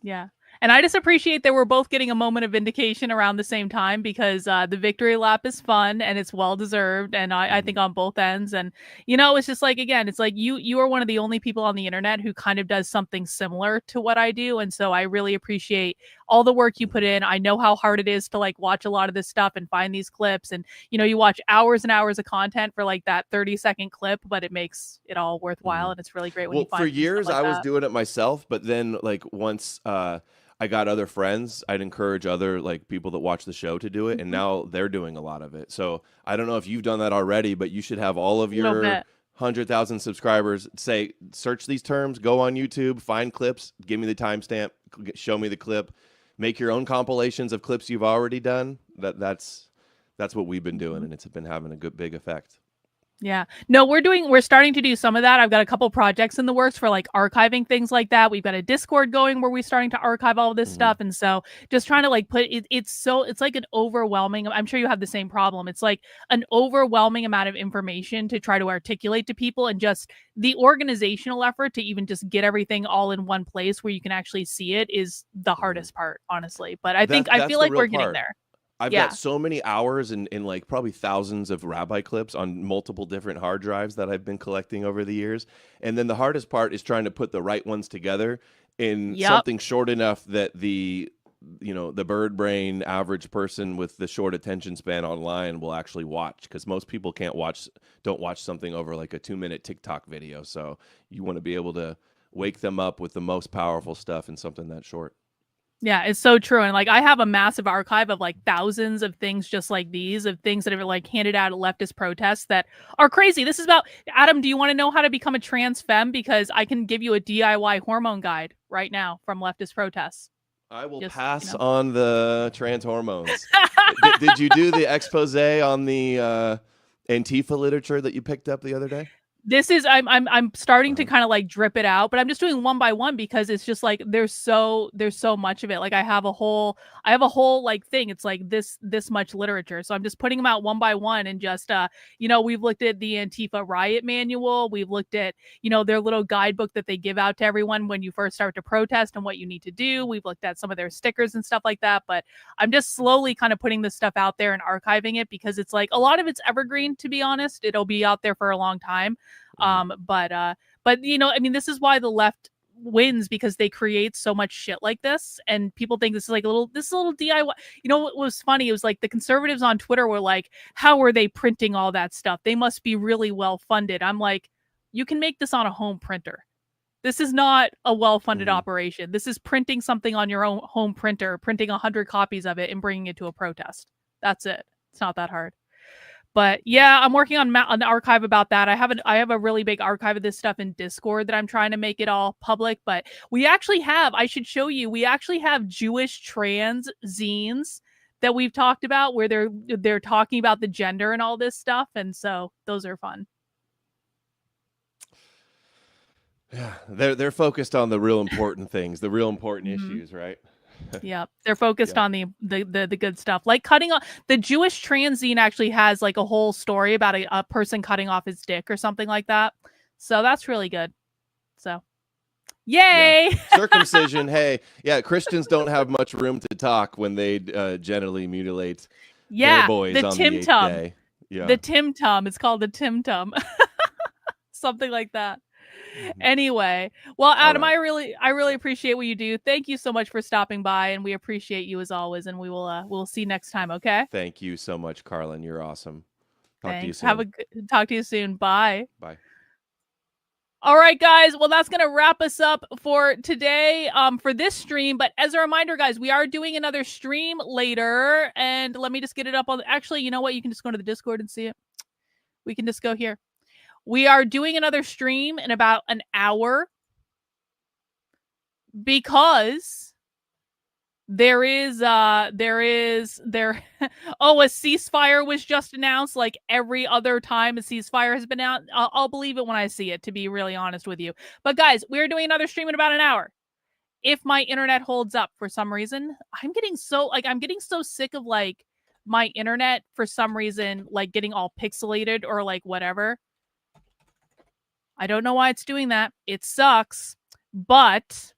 Yeah. And I just appreciate that we're both getting a moment of vindication around the same time, because the victory lap is fun and it's well-deserved. And I think on both ends. And, it's just like, again, it's like you are one of the only people on the internet who kind of does something similar to what I do. And so I really appreciate all the work you put in. I know how hard it is to like watch a lot of this stuff and find these clips. And, you watch hours and hours of content for like that 30-second clip, but it makes it all worthwhile. And it's really great when you find for years like I was doing it myself, but then like once I got other friends, I'd encourage other like people that watch the show to do it, and now they're doing a lot of it. So I don't know if you've done that already, but you should have all of your 100,000 subscribers search these terms, go on YouTube, find clips, give me the timestamp, show me the clip, make your own compilations of clips you've already done. That's what we've been doing, and it's been having a good big effect. Yeah. No, we're starting to do some of that. I've got a couple projects in the works for like archiving things like that. We've got a Discord going where we're starting to archive all of this stuff. And so just trying to like put it, it's like an overwhelming, I'm sure you have the same problem. It's like an overwhelming amount of information to try to articulate to people, and just the organizational effort to even just get everything all in one place where you can actually see it is the hardest part, honestly. But I feel like we're getting there. I've got so many hours and like probably thousands of rabbi clips on multiple different hard drives that I've been collecting over the years. And then the hardest part is trying to put the right ones together in something short enough that the bird brain average person with the short attention span online will actually watch, because most people don't watch something over like a 2-minute TikTok video. So you want to be able to wake them up with the most powerful stuff in something that short. Yeah, it's so true. And like, I have a massive archive of like thousands of things just like these, of things that are like handed out at leftist protests that are crazy. This is about, Adam, do you want to know how to become a trans femme? Because I can give you a DIY hormone guide right now from leftist protests. I will pass on the trans hormones. Did you do the expose on the Antifa literature that you picked up the other day? This is I'm starting to kind of like drip it out, but I'm just doing one by one, because it's just like there's so much of it. Like I have a whole like thing. It's like this much literature. So I'm just putting them out one by one, and just we've looked at the Antifa riot manual. We've looked at their little guidebook that they give out to everyone when you first start to protest and what you need to do. We've looked at some of their stickers and stuff like that, but I'm just slowly kind of putting this stuff out there and archiving it, because it's like a lot of it's evergreen, to be honest. It'll be out there for a long time. But I mean, this is why the left wins, because they create so much shit like this, and people think this is like a little DIY. What was funny? It was like the conservatives on Twitter were like, how are they printing all that stuff? They must be really well funded. I'm like, you can make this on a home printer. This is not a well-funded operation. This is printing something on your own home printer, printing 100 copies of it and bringing it to a protest. That's it. It's not that hard. But yeah, I'm working on an archive about that. I have a really big archive of this stuff in Discord that I'm trying to make it all public. But we actually have, I should show you, we actually have Jewish trans zines that we've talked about, where they're talking about the gender and all this stuff. And so those are fun. Yeah, they're focused on the real important things, the real important Mhm. issues, right? Yeah, they're focused Yeah. on the good stuff, like cutting off. The Jewish transine actually has like a whole story about a person cutting off his dick or something like that. So that's really good. So, Yeah. yay! Circumcision. Hey, yeah, Christians don't have much room to talk when they genitally mutilate their Yeah, boys the on the Tim 8th Tum, day. the Yeah. Tim Tum. It's called the Tim Tum, something like that. Mhm. Anyway, well, All Adam, right. I really Yeah. appreciate what you do. Thank you so much for stopping by, and we appreciate you as always. And we'll see you next time. Okay. Thank you so much, Karlyn. You're awesome. Talk to you Thanks. Have a soon. good, talk to you soon. Bye. Bye. All right, guys. Well, that's going to wrap us up for today for this stream. But as a reminder, guys, we are doing another stream later. And let me just get it up on. Actually, you know what? You can just go to the Discord and see it. We can just go here. We are doing another stream in about an hour because there oh, a ceasefire was just announced. Like every other time a ceasefire has been out, I'll believe it when I see it, to be really honest with you. But guys, we're doing another stream in about an hour. If my internet holds up for some reason, I'm getting so sick of like my internet for some reason like getting all pixelated or like whatever. I don't know why it's doing that. It sucks. But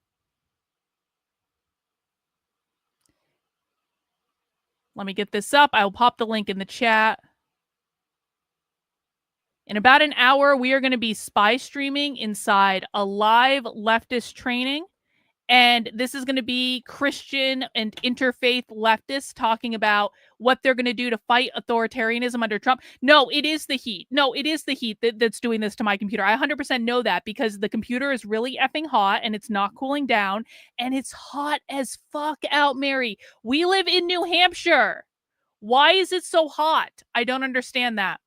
let me get this up. I'll pop the link in the chat. In about an hour, we are going to be spy streaming inside a live leftist training. And this is going to be Christian and interfaith leftists talking about what they're going to do to fight authoritarianism under Trump. No, it is the heat. No, it is the heat that's doing this to my computer. I 100% know that because the computer is really effing hot and it's not cooling down. And it's hot as fuck out, Mary. We live in New Hampshire. Why is it so hot? I don't understand that.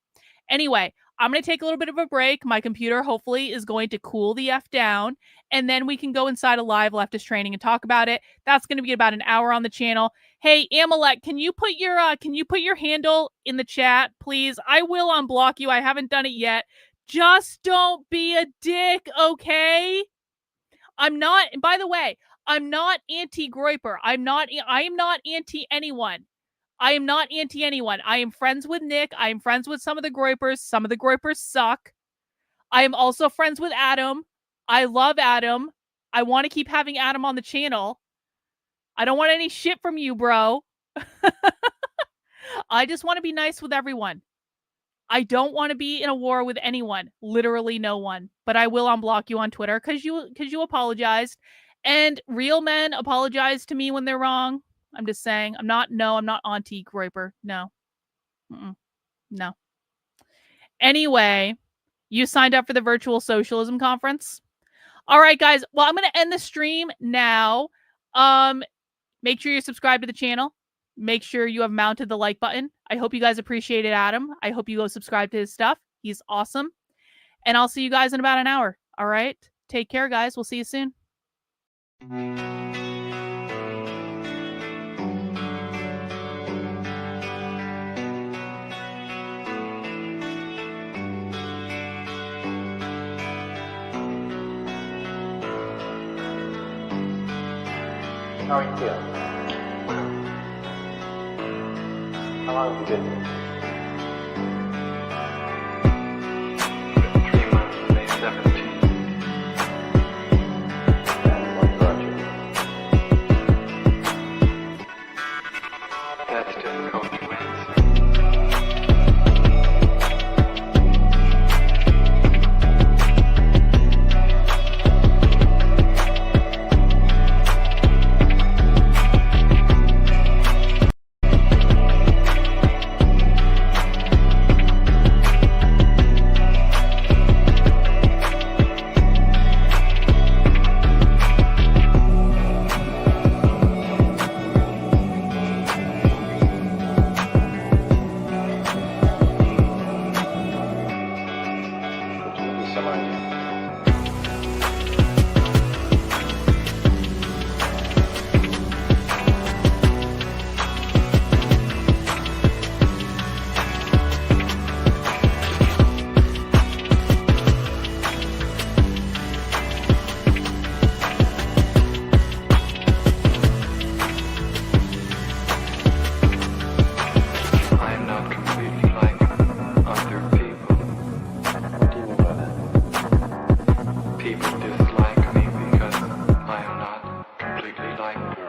Anyway, I'm going to take a little bit of a break. My computer hopefully is going to cool the F down, and then we can go inside a live leftist training and talk about it. That's going to be about an hour on the channel. Hey, Amalecch, can you put your handle in the chat, please? I will unblock you. I haven't done it yet. Just don't be a dick, okay? I'm not, by the way, I'm not anti-Groiper. I am not anti anyone. I am not anti anyone. I am friends with Nick. I am friends with some of the Groipers. Some of the Groipers suck. I am also friends with Adam. I love Adam. I want to keep having Adam on the channel. I don't want any shit from you, bro. I just want to be nice with everyone. I don't want to be in a war with anyone. Literally no one. But I will unblock you on Twitter because you apologized. And real men apologize to me when they're wrong. I'm just saying. I'm not Auntie Groiper. No. No. Anyway, you signed up for the virtual socialism conference. All right, guys. Well, I'm going to end the stream now. Make sure you subscribe to the channel. Make sure you have mounted the like button. I hope you guys appreciated Adam. I hope you go subscribe to his stuff. He's awesome. And I'll see you guys in about an hour. All right. Take care, guys. We'll see you soon. How are you feeling? How long have you been here? 3 months, May 17th. And what brought you? That's difficult to answer. dislike me because I am not completely like you.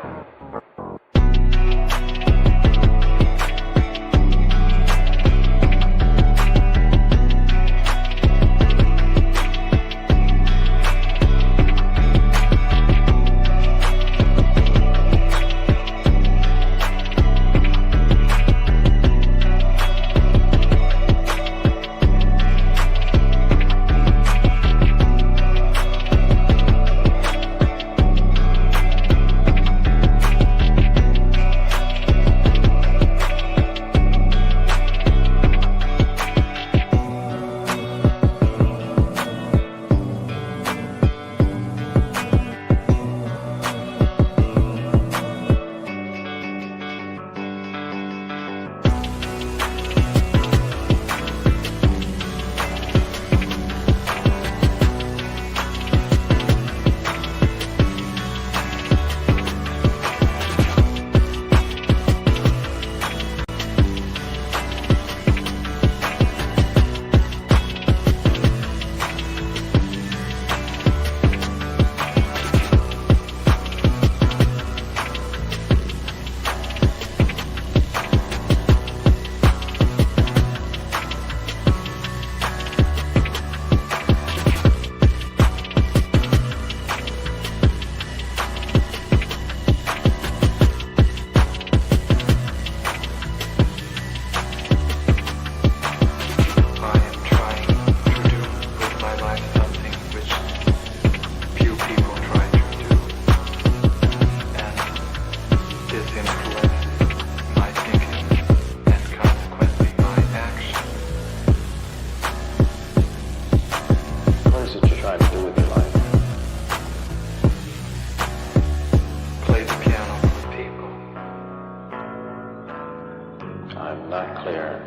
I'm not clear.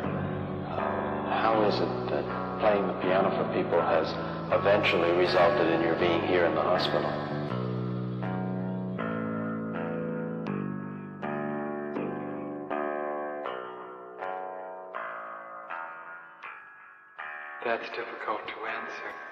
How is it that playing the piano for people has eventually resulted in your being here in the hospital? That's difficult to answer.